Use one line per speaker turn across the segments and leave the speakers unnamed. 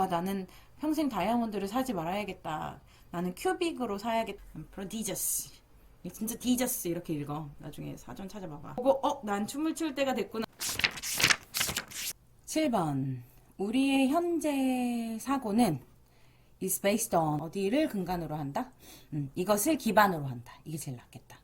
아, 나는 평생 다이아몬드를 사지 말아야겠다. 나는 큐빅으로 사야겠다. 프로디저스. 진짜 디저스 이렇게 읽어. 나중에 사전 찾아봐봐. 보고 난 춤을 출 때가 됐구나. 7번. 우리의 현재 사고는 is based on 어디를 근간으로 한다? 이것을 기반으로 한다. 이게 제일 낫겠다.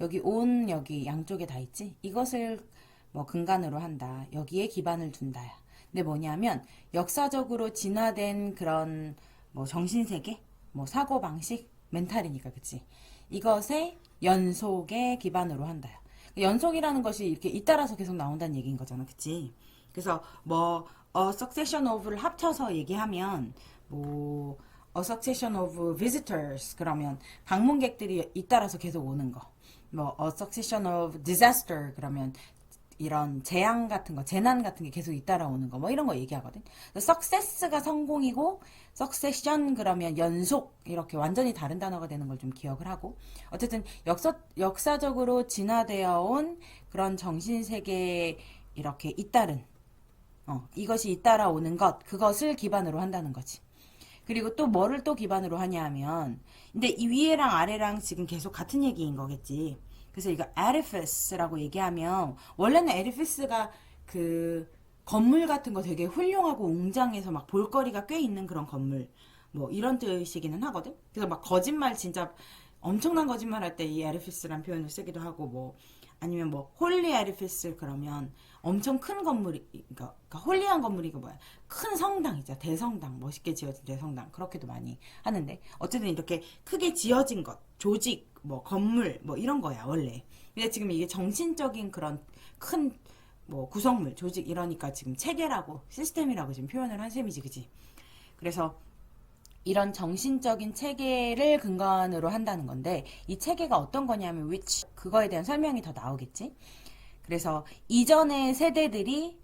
여기 on 여기 양쪽에 다 있지? 이것을 뭐 근간으로 한다. 여기에 기반을 둔다야. 근데 뭐냐면 역사적으로 진화된 그런 뭐 정신세계, 뭐 사고방식, 멘탈이니까 그치? 이것의 연속의 기반으로 한다요. 연속이라는 것이 이렇게 잇따라서 계속 나온다는 얘기인 거잖아, 그치? 그래서 뭐 a succession of를 합쳐서 얘기하면 뭐 a succession of visitors 그러면 방문객들이 잇따라서 계속 오는 거. 뭐 a succession of disaster 그러면 이런 재앙 같은 거, 재난 같은 게 계속 잇따라오는 거, 뭐 이런 거 얘기하거든. success가 성공이고, succession 그러면 연속, 이렇게 완전히 다른 단어가 되는 걸 좀 기억을 하고. 어쨌든 역사적으로 진화되어 온 그런 정신세계에 이렇게 잇따른, 이것이 잇따라오는 것, 그것을 기반으로 한다는 거지. 그리고 또 뭐를 또 기반으로 하냐 하면, 근데 이 위에랑 아래랑 지금 계속 같은 얘기인 거겠지. 그래서 이거 edifice라고 얘기하면 원래는 edifice가 그 건물 같은 거 되게 훌륭하고 웅장해서 막 볼거리가 꽤 있는 그런 건물 뭐 이런 뜻이기는 하거든. 그래서 막 거짓말 진짜 엄청난 거짓말 할 때 이 edifice란 표현을 쓰기도 하고 뭐 아니면 뭐 홀리 edifice 그러면 엄청 큰 건물이 그러니까 홀리한 건물이고 뭐야 큰 성당이죠. 대성당 멋있게 지어진 대성당 그렇게도 많이 하는데 어쨌든 이렇게 크게 지어진 것 조직 뭐 건물 뭐 이런 거야 원래. 근데 지금 이게 정신적인 그런 큰 뭐 구성물 조직 이러니까 지금 체계라고 시스템이라고 지금 표현을 한 셈이지 그지. 그래서 이런 정신적인 체계를 근간으로 한다는 건데 이 체계가 어떤 거냐면 which 그거에 대한 설명이 더 나오겠지. 그래서 이전의 세대들이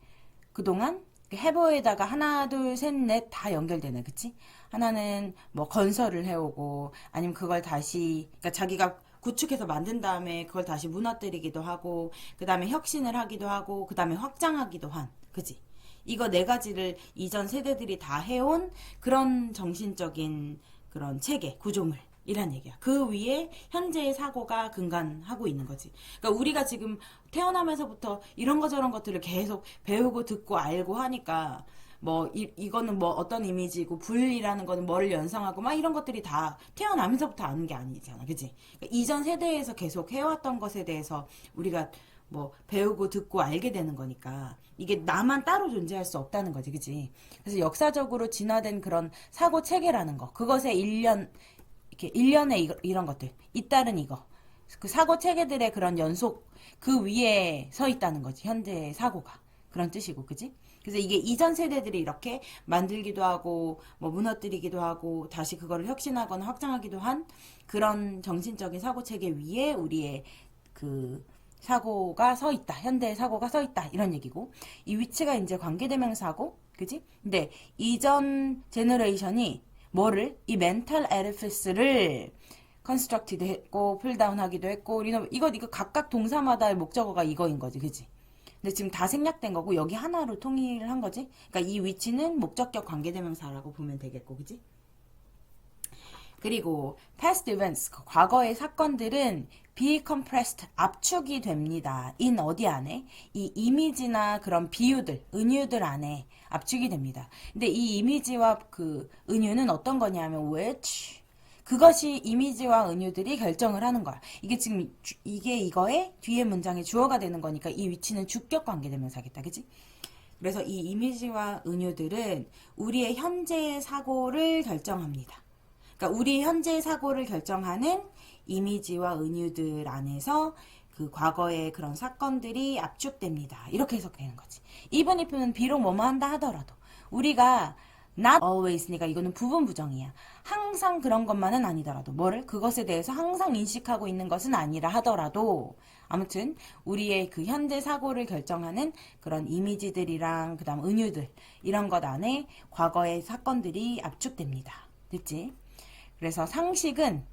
그동안 해보에다가 하나 둘 셋 넷 다 연결되네 그치? 하나는 뭐 건설을 해오고 아니면 그걸 다시 그러니까 자기가 구축해서 만든 다음에 그걸 다시 무너뜨리기도 하고 그 다음에 혁신을 하기도 하고 그 다음에 확장하기도 한 그치? 이거 네 가지를 이전 세대들이 다 해온 그런 정신적인 그런 체계, 구조물 이란 얘기야. 그 위에 현재의 사고가 근간하고 있는 거지. 그러니까 우리가 지금 태어나면서부터 이런 거 저런 것들을 계속 배우고 듣고 알고 하니까 뭐 이거는 뭐 어떤 이미지고 불이라는 거는 뭐를 연상하고 막 이런 것들이 다 태어나면서부터 아는 게 아니잖아. 그치? 그러니까 이전 세대에서 계속 해왔던 것에 대해서 우리가 뭐 배우고 듣고 알게 되는 거니까 이게 나만 따로 존재할 수 없다는 거지, 그치? 그래서 역사적으로 진화된 그런 사고 체계라는 거, 그것의 이렇게 일련의 이런 것들, 잇따른 이거, 그 사고 체계들의 그런 연속 그 위에 서 있다는 거지, 현재의 사고가 그런 뜻이고, 그치? 그래서 이게 이전 세대들이 이렇게 만들기도 하고 뭐 무너뜨리기도 하고 다시 그거를 혁신하거나 확장하기도 한 그런 정신적인 사고 체계 위에 우리의 그 사고가 서 있다. 현대의 사고가 서 있다. 이런 얘기고. 이 위치가 이제 관계대명사고, 그지? 근데 이전 제너레이션이 뭐를? 이 멘탈 에디피스를 컨스트럭티드 했고, 풀다운 하기도 했고, 이거 각각 동사마다의 목적어가 이거인 거지, 그지? 근데 지금 다 생략된 거고, 여기 하나로 통일한 거지? 그러니까 이 위치는 목적격 관계대명사라고 보면 되겠고, 그지? 그리고 past events, 과거의 사건들은 be compressed, 압축이 됩니다. in 어디 안에? 이 이미지나 그런 비유들, 은유들 안에 압축이 됩니다. 근데 이 이미지와 그 은유는 어떤 거냐면 which 그것이 이미지와 은유들이 결정을 하는 거야. 이게 지금 이게 이거의 뒤에 문장의 주어가 되는 거니까 이 위치는 주격 관계대명사겠다. 그치? 그래서 이 이미지와 은유들은 우리의 현재의 사고를 결정합니다. 그러니까 우리 현재의 사고를 결정하는 이미지와 은유들 안에서 그 과거의 그런 사건들이 압축됩니다. 이렇게 해석되는 거지. even if는 비록 뭐뭐 한다 하더라도 우리가 not always니까 이거는 부분 부정이야. 항상 그런 것만은 아니더라도 뭐를 그것에 대해서 항상 인식하고 있는 것은 아니라 하더라도 아무튼 우리의 그 현재 사고를 결정하는 그런 이미지들이랑 그다음 은유들 이런 것 안에 과거의 사건들이 압축됩니다. 됐지? 그래서 상식은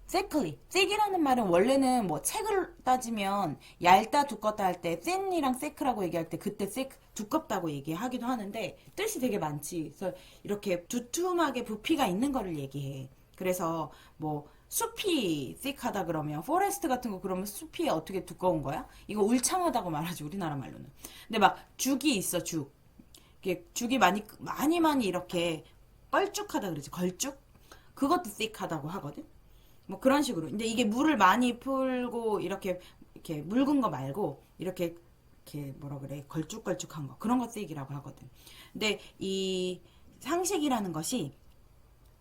thickly, thick이라는 말은 원래는 뭐 책을 따지면 얇다 두껍다 할 때 thin이랑 thick라고 얘기할 때 그때 thick 두껍다고 얘기하기도 하는데 뜻이 되게 많지. 그래서 이렇게 두툼하게 부피가 있는 거를 얘기해. 그래서 뭐 숲이 thick하다 그러면 포레스트 같은 거 그러면 숲이 어떻게 두꺼운 거야? 이거 울창하다고 말하지 우리나라 말로는. 근데 막 죽이 있어 죽. 이게 죽이 많이 이렇게 걸쭉하다 그러지 걸쭉. 그것도 thick하다고 하거든. 뭐 그런 식으로. 근데 이게 물을 많이 풀고 이렇게 묽은 거 말고 이렇게 뭐라 그래 걸쭉걸쭉한 거 그런 거 thick이라고 하거든. 근데 이 상식이라는 것이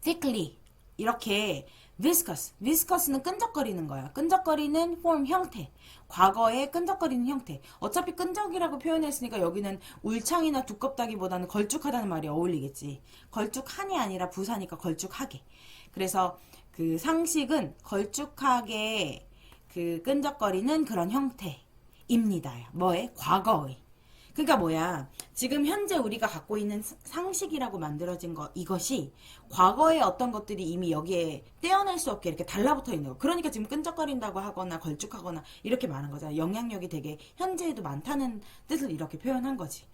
thickly 이렇게 viscous는 끈적거리는 거야. 끈적거리는 form 형태. 과거의 끈적거리는 형태. 어차피 끈적이라고 표현했으니까 여기는 울창이나 두껍다기보다는 걸쭉하다는 말이 어울리겠지. 걸쭉한이 아니라 부사니까 걸쭉하게. 그래서 그 상식은 걸쭉하게 그 끈적거리는 그런 형태입니다. 뭐의? 과거의. 그러니까 뭐야? 지금 현재 우리가 갖고 있는 상식이라고 만들어진 거 이것이 과거의 어떤 것들이 이미 여기에 떼어낼 수 없게 이렇게 달라붙어 있는 거. 그러니까 지금 끈적거린다고 하거나 걸쭉하거나 이렇게 말한 거잖아. 영향력이 되게 현재에도 많다는 뜻을 이렇게 표현한 거지.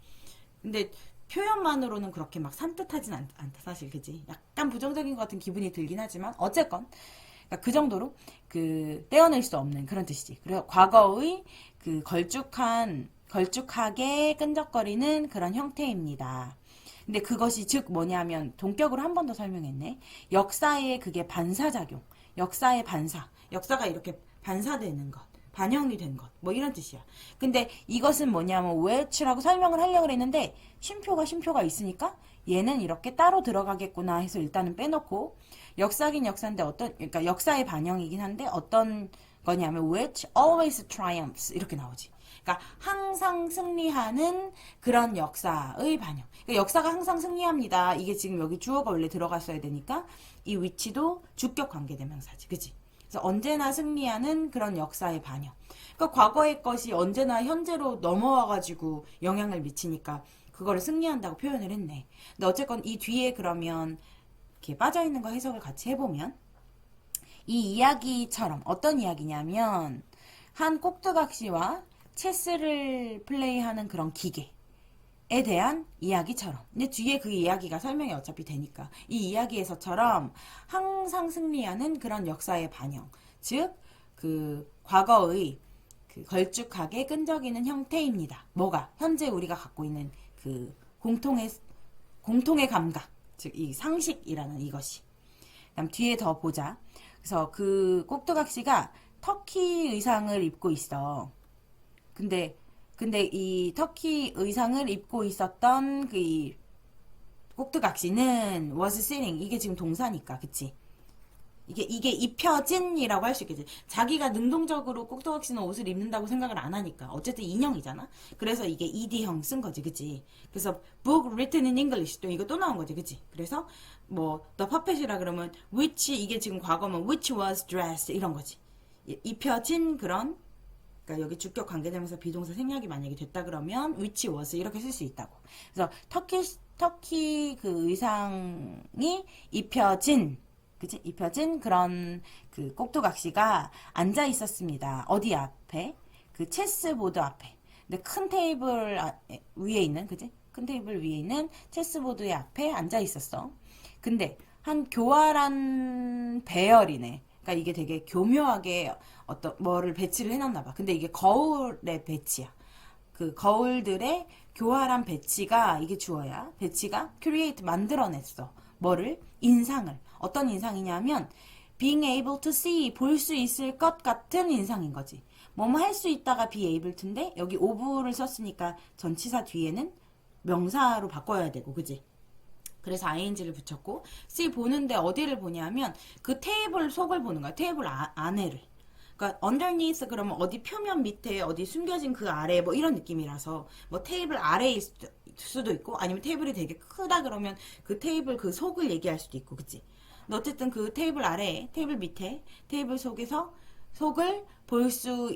근데 표현만으로는 그렇게 막 산뜻하진 않다 사실 그지? 약간 부정적인 것 같은 기분이 들긴 하지만 어쨌건 그러니까 그 정도로 그 떼어낼 수 없는 그런 뜻이지. 그래서 과거의 그 걸쭉하게 끈적거리는 그런 형태입니다. 근데 그것이 즉 뭐냐면 동격으로 한 번 더 설명했네. 역사의 그게 반사작용. 역사의 반사. 역사가 이렇게 반사되는 것. 반영이 된 것. 뭐 이런 뜻이야. 근데 이것은 뭐냐면 which라고 설명을 하려고 했는데 쉼표가 있으니까 얘는 이렇게 따로 들어가겠구나 해서 일단은 빼놓고 역사긴 역사인데 그러니까 역사의 반영이긴 한데 어떤 거냐면 which always triumphs 이렇게 나오지. 그러니까 항상 승리하는 그런 역사의 반영. 그러니까 역사가 항상 승리합니다. 이게 지금 여기 주어가 원래 들어갔어야 되니까 이 위치도 주격 관계대명사지. 그치? 그래서 언제나 승리하는 그런 역사의 반영. 그러니까 과거의 것이 언제나 현재로 넘어와가지고 영향을 미치니까 그거를 승리한다고 표현을 했네. 근데 어쨌건 이 뒤에 그러면 이렇게 빠져있는 거 해석을 같이 해보면 이 이야기처럼 어떤 이야기냐면 한 꼭두각시와 체스를 플레이하는 그런 기계에 대한 이야기처럼. 근데 뒤에 그 이야기가 설명이 어차피 되니까 이 이야기에서처럼 항상 승리하는 그런 역사의 반영. 즉 그 과거의 그 걸쭉하게 끈적이는 형태입니다. 뭐가? 현재 우리가 갖고 있는 그 공통의 감각. 즉 이 상식이라는 이것이. 그다음 뒤에 더 보자. 그래서 그 꼭두각시가 터키 의상을 입고 있어. 근데 이 터키 의상을 입고 있었던 그 꼭두각시는 was sitting. 이게 지금 동사니까, 그치? 이게 입혀진이라고 할 수 있겠지. 자기가 능동적으로 꼭두각시는 옷을 입는다고 생각을 안 하니까. 어쨌든 인형이잖아. 그래서 이게 ed형 쓴 거지, 그치? 그래서 book written in English 또 이거 또 나온 거지, 그치? 그래서 뭐 the puppet이라 그러면 which 이게 지금 과거면 which was dressed 이런 거지. 입혀진 그런. 그러니까 여기 주격 관계되면서 비동사 생략이 만약에 됐다 그러면 which was 이렇게 쓸 수 있다고. 그래서 터키 그 의상이 입혀진 그치? 입혀진 그런 그 꼭두각시가 앉아 있었습니다. 어디 앞에? 그 체스보드 앞에. 근데 큰 테이블 위에 있는 그치? 큰 테이블 위에 있는 체스보드의 앞에 앉아 있었어. 근데 한 교활한 배열이네. 그러니까 이게 되게 교묘하게 어떤 뭐를 배치를 해놨나 봐. 근데 이게 거울의 배치야. 그 거울들의 교활한 배치가 이게 주어야. 배치가 create 만들어냈어. 뭐를? 인상을. 어떤 인상이냐면 being able to see 볼 수 있을 것 같은 인상인 거지. 뭐뭐 할 수 있다가 be able to인데 여기 ove를 썼으니까 전치사 뒤에는 명사로 바꿔야 되고 그지? 그래서 ing를 붙였고 see 보는데 어디를 보냐면 그 테이블 속을 보는 거야. 테이블 안에를. 그러니까 underneath 그러면 어디 표면 밑에 어디 숨겨진 그 아래 뭐 이런 느낌이라서 뭐 테이블 아래일 수도 있고 아니면 테이블이 되게 크다 그러면 그 테이블 그 속을 얘기할 수도 있고 그치? 근데 어쨌든 그 테이블 아래 테이블 밑에 테이블 속에서 속을 볼 수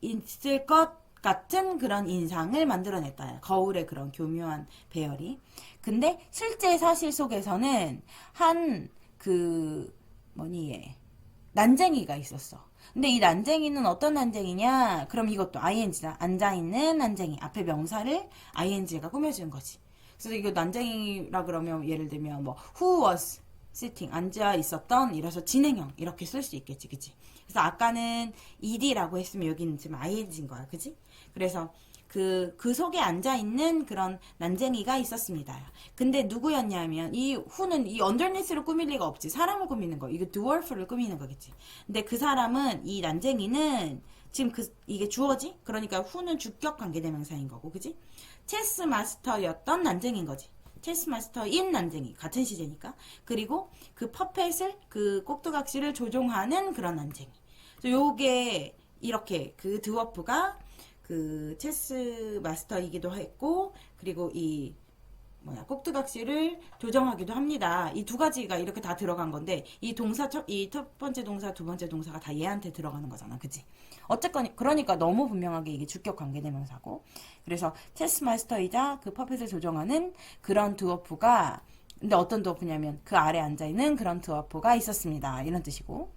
있을 것 같은 그런 인상을 만들어냈다. 거울의 그런 교묘한 배열이. 근데 실제 사실 속에서는 한 그 뭐니 얘 난쟁이가 있었어. 근데 이 난쟁이는 어떤 난쟁이냐? 그럼 이것도 ing다. 앉아있는 난쟁이. 앞에 명사를 ing가 꾸며주는 거지. 그래서 이거 난쟁이라 그러면 예를 들면 뭐 who was sitting 앉아 있었던 이래서 진행형 이렇게 쓸 수 있겠지, 그치? 그래서 아까는 ed라고 했으면 여기는 지금 ing인 거야, 그치? 그래서 그 속에 앉아있는 그런 난쟁이가 있었습니다. 근데 누구였냐면, 이 who는 이 underneath를 꾸밀 리가 없지. 사람을 꾸미는 거. 이거 dwarf를 꾸미는 거겠지. 근데 그 사람은, 이 난쟁이는, 지금 이게 주어지? 그러니까 who는 주격 관계대명사인 거고, 그지? 체스 마스터였던 난쟁이인 거지. 체스 마스터인 난쟁이. 같은 시제니까. 그리고 그 퍼펫을, 그 꼭두각시를 조종하는 그런 난쟁이. 요게, 이렇게 그 드워프가 그 체스 마스터이기도 했고, 그리고 이 꼭두각시를 조정하기도 합니다. 이 두 가지가 이렇게 다 들어간 건데, 이 첫 번째 동사, 두 번째 동사가 다 얘한테 들어가는 거잖아, 그치? 어쨌건 그러니까 너무 분명하게 이게 주격 관계대명사고, 그래서 체스 마스터이자 그 퍼펫을 조정하는 그런 드워프가, 근데 어떤 드워프냐면 그 아래 앉아 있는 그런 드워프가 있었습니다, 이런 뜻이고.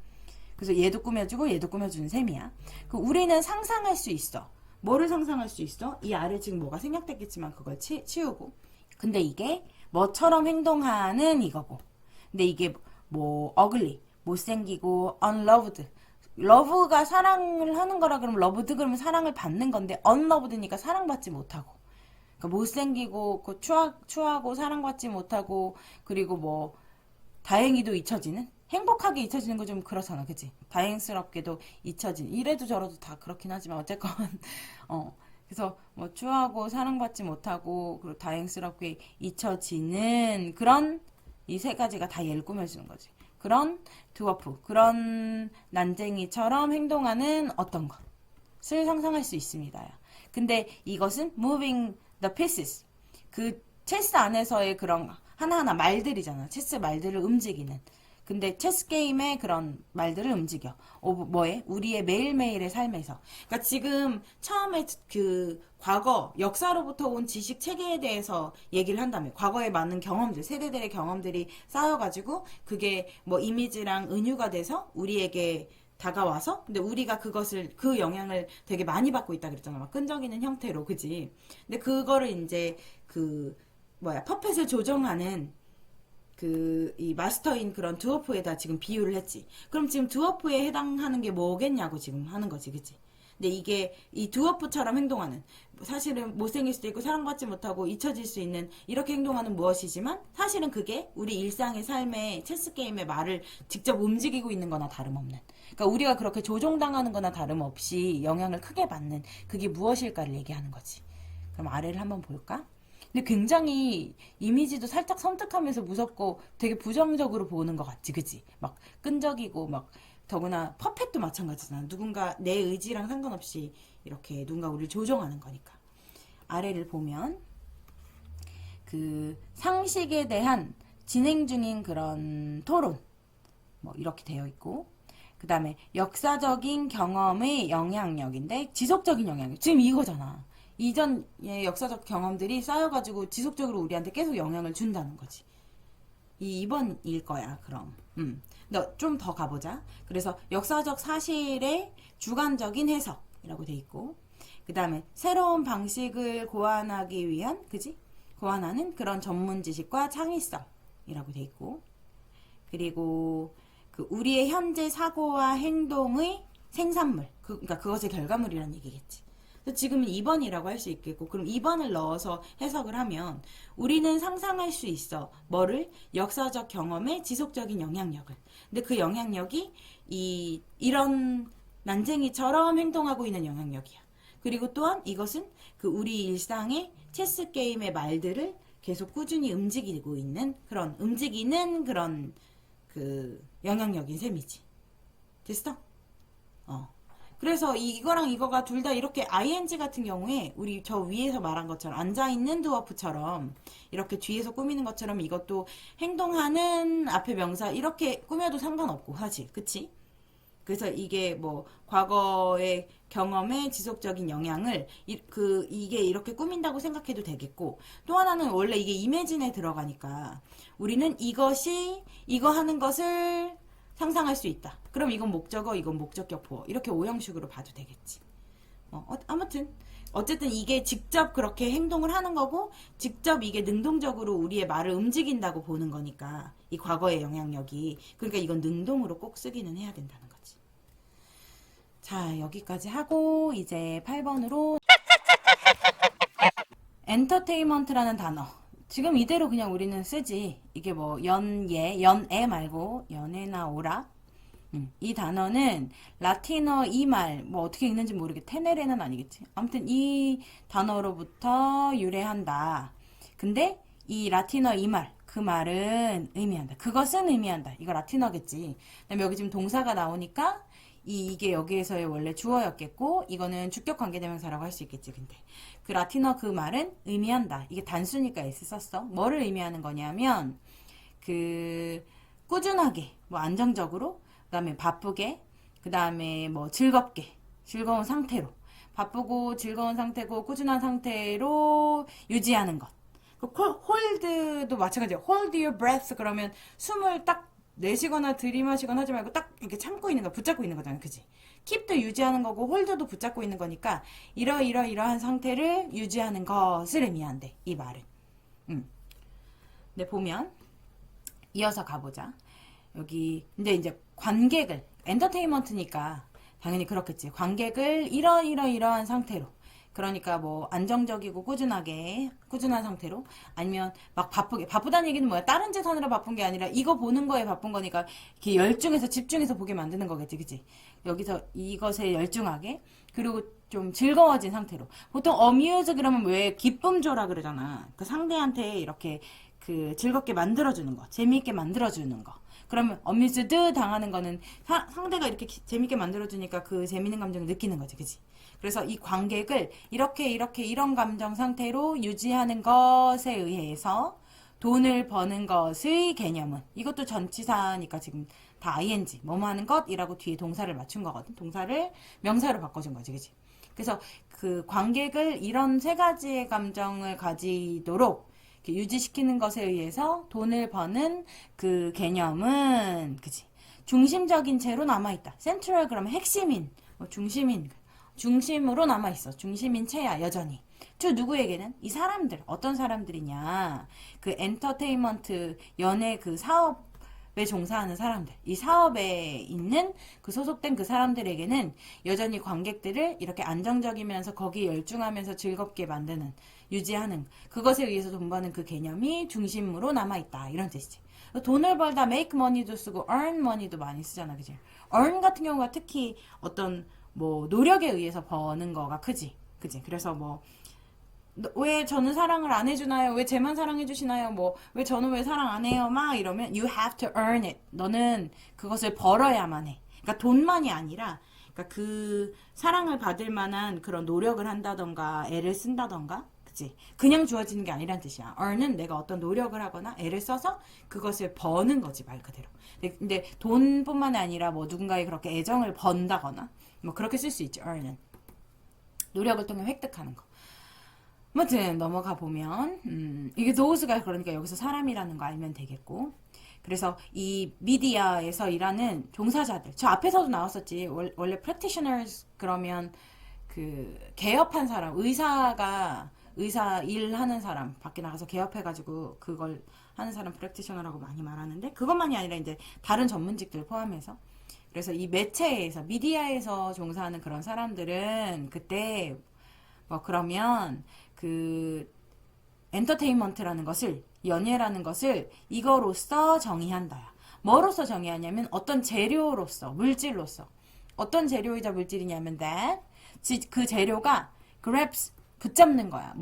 그래서 얘도 꾸며주고 얘도 꾸며주는 셈이야. 우리는 상상할 수 있어. 뭐를 상상할 수 있어? 이 아래 지금 뭐가 생략됐겠지만 그걸 치우고. 근데 이게 뭐처럼 행동하는 이거고. 근데 이게 뭐 ugly, 못생기고 unloved. love가 사랑을 하는 거라 그러면 loved 그러면 사랑을 받는 건데 unloved니까 사랑받지 못하고. 그러니까 못생기고 추하고 사랑받지 못하고 그리고 뭐 다행히도 잊혀지는? 행복하게 잊혀지는 거 좀 그렇잖아, 그치? 다행스럽게도 잊혀진. 이래도 저래도 다 그렇긴 하지만, 어쨌건, 그래서 뭐, 추하고 사랑받지 못하고, 그리고 다행스럽게 잊혀지는 그런 이 세 가지가 다 얘를 꾸며주는 거지. 그런 드워프, 그런 난쟁이처럼 행동하는 어떤 것을 상상할 수 있습니다. 근데 이것은 moving the pieces. 그 체스 안에서의 그런 하나하나 말들이잖아. 체스 말들을 움직이는. 근데 체스 게임의 그런 말들을 움직여. 뭐에? 우리의 매일매일의 삶에서. 그러니까 지금 처음에 그 과거, 역사로부터 온 지식 체계에 대해서 얘기를 한다면, 과거의 많은 경험들, 세대들의 경험들이 쌓여가지고, 그게 뭐 이미지랑 은유가 돼서 우리에게 다가와서, 근데 우리가 그 영향을 되게 많이 받고 있다 그랬잖아. 막 끈적이는 형태로, 그지? 근데 그거를 이제 퍼펫을 조정하는 이 마스터인 그런 드워프에다 지금 비유를 했지. 그럼 지금 드워프에 해당하는 게 뭐겠냐고 지금 하는 거지, 그치? 근데 이게 이 드워프처럼 행동하는, 사실은 못생길 수도 있고 사랑받지 못하고 잊혀질 수 있는 이렇게 행동하는 무엇이지만, 사실은 그게 우리 일상의 삶의 체스 게임의 말을 직접 움직이고 있는 거나 다름없는, 그러니까 우리가 그렇게 조종당하는 거나 다름없이 영향을 크게 받는 그게 무엇일까를 얘기하는 거지. 그럼 아래를 한번 볼까? 근데 굉장히 이미지도 살짝 섬뜩하면서 무섭고 되게 부정적으로 보는 것 같지, 그치? 막 끈적이고 막, 더구나 퍼펫도 마찬가지잖아. 누군가 내 의지랑 상관없이 이렇게 누군가 우리를 조종하는 거니까. 아래를 보면 그 상식에 대한 진행 중인 그런 토론 뭐 이렇게 되어 있고, 그 다음에 역사적인 경험의 영향력인데 지속적인 영향력, 지금 이거잖아. 이전의 역사적 경험들이 쌓여가지고 지속적으로 우리한테 계속 영향을 준다는 거지. 2번일 거야, 그럼. 좀 더 가보자. 그래서 역사적 사실의 주관적인 해석이라고 돼 있고, 그 다음에 새로운 방식을 고안하기 위한, 그지? 고안하는 그런 전문 지식과 창의성이라고 돼 있고, 그리고 우리의 현재 사고와 행동의 생산물, 그러니까 그것의 결과물이라는 얘기겠지. 지금은 2번이라고 할 수 있겠고, 그럼 2번을 넣어서 해석을 하면 우리는 상상할 수 있어. 뭐를? 역사적 경험의 지속적인 영향력을. 근데 그 영향력이 이런 난쟁이처럼 행동하고 있는 영향력이야. 그리고 또한 이것은 우리 일상의 체스 게임의 말들을 계속 꾸준히 움직이는 그런 영향력인 셈이지. 됐어? 그래서 이거랑 이거가 둘 다 이렇게 ing 같은 경우에 우리 저 위에서 말한 것처럼 앉아있는 드워프처럼 이렇게 뒤에서 꾸미는 것처럼 이것도 행동하는 앞에 명사 이렇게 꾸며도 상관없고 사실, 그치? 그래서 이게 뭐 과거의 경험의 지속적인 영향을 이게 이렇게 꾸민다고 생각해도 되겠고, 또 하나는 원래 이게 이매진에 들어가니까 우리는 이거 하는 것을 상상할 수 있다. 그럼 이건 목적어, 이건 목적격 보어. 이렇게 오형식으로 봐도 되겠지. 아무튼 어쨌든 이게 직접 그렇게 행동을 하는 거고 직접 이게 능동적으로 우리의 말을 움직인다고 보는 거니까 이 과거의 영향력이 그러니까 이건 능동으로 꼭 쓰기는 해야 된다는 거지. 자, 여기까지 하고 이제 8번으로 엔터테인먼트라는 단어. 지금 이대로 그냥 우리는 쓰지. 이게 뭐 연애 말고 연애나 오락. 이 단어는 라틴어 이 말, 뭐 어떻게 읽는지 모르겠, 테네레는 아니겠지. 아무튼 이 단어로부터 유래한다. 근데 이 라틴어 이 말, 그 말은 의미한다. 그것은 의미한다. 이거 라틴어겠지. 그다음에 여기 지금 동사가 나오니까 이게 여기에서의 원래 주어였겠고 이거는 주격 관계대명사라고 할 수 있겠지. 근데 그 라틴어 그 말은 의미한다. 이게 단수니까 S 썼어. 뭐를 의미하는 거냐면 그 꾸준하게, 뭐 안정적으로, 그 다음에 바쁘게, 그 다음에 뭐 즐겁게, 즐거운 상태로, 바쁘고 즐거운 상태고 꾸준한 상태로 유지하는 것. 그 홀드도 마찬가지야. hold your breath 그러면 숨을 딱 내쉬거나 들이마시거나 하지 말고 딱 이렇게 참고 있는 거, 붙잡고 있는 거잖아. 그지? 킵도 유지하는 거고 홀드도 붙잡고 있는 거니까 이러한 상태를 유지하는 것을 의미한대. 이 말은. 근데 보면 이어서 가보자. 여기 이제 관객을 엔터테인먼트니까 당연히 그렇겠지. 관객을 이러한 상태로 그러니까 뭐 안정적이고 꾸준한 상태로 아니면 막 바쁘다는 얘기는 뭐야? 다른 짓 하느라 바쁜 게 아니라 이거 보는 거에 바쁜 거니까 이렇게 열중해서 집중해서 보게 만드는 거겠지, 그치? 여기서 이것에 열중하게 그리고 좀 즐거워진 상태로 보통 어뮤즈 그러면 왜 기쁨 줘라 그러잖아. 그 상대한테 이렇게 그 즐겁게 만들어주는 거, 재미있게 만들어주는 거. 그러면 어뮤즈드 당하는 거는 상대가 이렇게 재밌게 만들어주니까 그 재밌는 감정을 느끼는 거지, 그치? 그래서 이 관객을 이런 감정 상태로 유지하는 것에 의해서 돈을 버는 것의 개념은 이것도 전치사니까 지금 다 ing 뭐뭐 하는 것이라고 뒤에 동사를 맞춘 거거든. 동사를 명사로 바꿔준 거지, 그치? 그래서 그 관객을 이런 세 가지의 감정을 가지도록 유지시키는 것에 의해서 돈을 버는 그 개념은 그치 중심적인 채로 남아있다. 센트럴 그러면 핵심인 뭐 중심으로 남아있어. 중심인 채야 여전히. 저 누구에게는 이 사람들 어떤 사람들이냐 그 엔터테인먼트 연예 그 사업에 종사하는 사람들 이 사업에 있는 그 소속된 그 사람들에게는 여전히 관객들을 이렇게 안정적이면서 거기에 열중하면서 즐겁게 만드는 유지하는 그것에 의해서 돈 버는 그 개념이 중심으로 남아있다 이런 뜻이지. 돈을 벌다 make money도 쓰고 earn money도 많이 쓰잖아, 그지? earn 같은 경우가 특히 어떤 뭐 노력에 의해서 버는 거가 크지, 그지? 그래서 뭐 왜 저는 사랑을 안 해주나요? 왜 쟤만 사랑해 주시나요? 뭐 왜 저는 왜 사랑 안 해요? 막 이러면 you have to earn it. 너는 그것을 벌어야만 해. 그러니까 돈만이 아니라 그러니까 그 사랑을 받을 만한 그런 노력을 한다던가 애를 쓴다던가 그치? 그냥 주어지는 게 아니란 뜻이야. earn은 내가 어떤 노력을 하거나 애를 써서 그것을 버는 거지 말 그대로. 근데 돈뿐만 아니라 뭐 누군가에 그렇게 애정을 번다거나 뭐 그렇게 쓸 수 있지. earn은 노력을 통해 획득하는 거. 아무튼 넘어가 보면 이게 thos가 그러니까 여기서 사람이라는 거 알면 되겠고 그래서 이 미디어에서 일하는 종사자들 저 앞에서도 나왔었지. 원래 practitioners 그러면 그 개업한 사람 의사 일하는 사람 밖에 나가서 개업해가지고 그걸 하는 사람 practitioner라고 많이 말하는데 그것만이 아니라 이제 다른 전문직들 포함해서 그래서 이 매체에서 미디어에서 종사하는 그런 사람들은 그때 뭐 그러면 그 엔터테인먼트라는 것을 연예라는 것을 이거로서 정의한다. 뭐로서 정의하냐면 어떤 재료로서 물질로서 어떤 재료이자 물질이냐면 that 그 재료가 grabs 붙잡는 거야.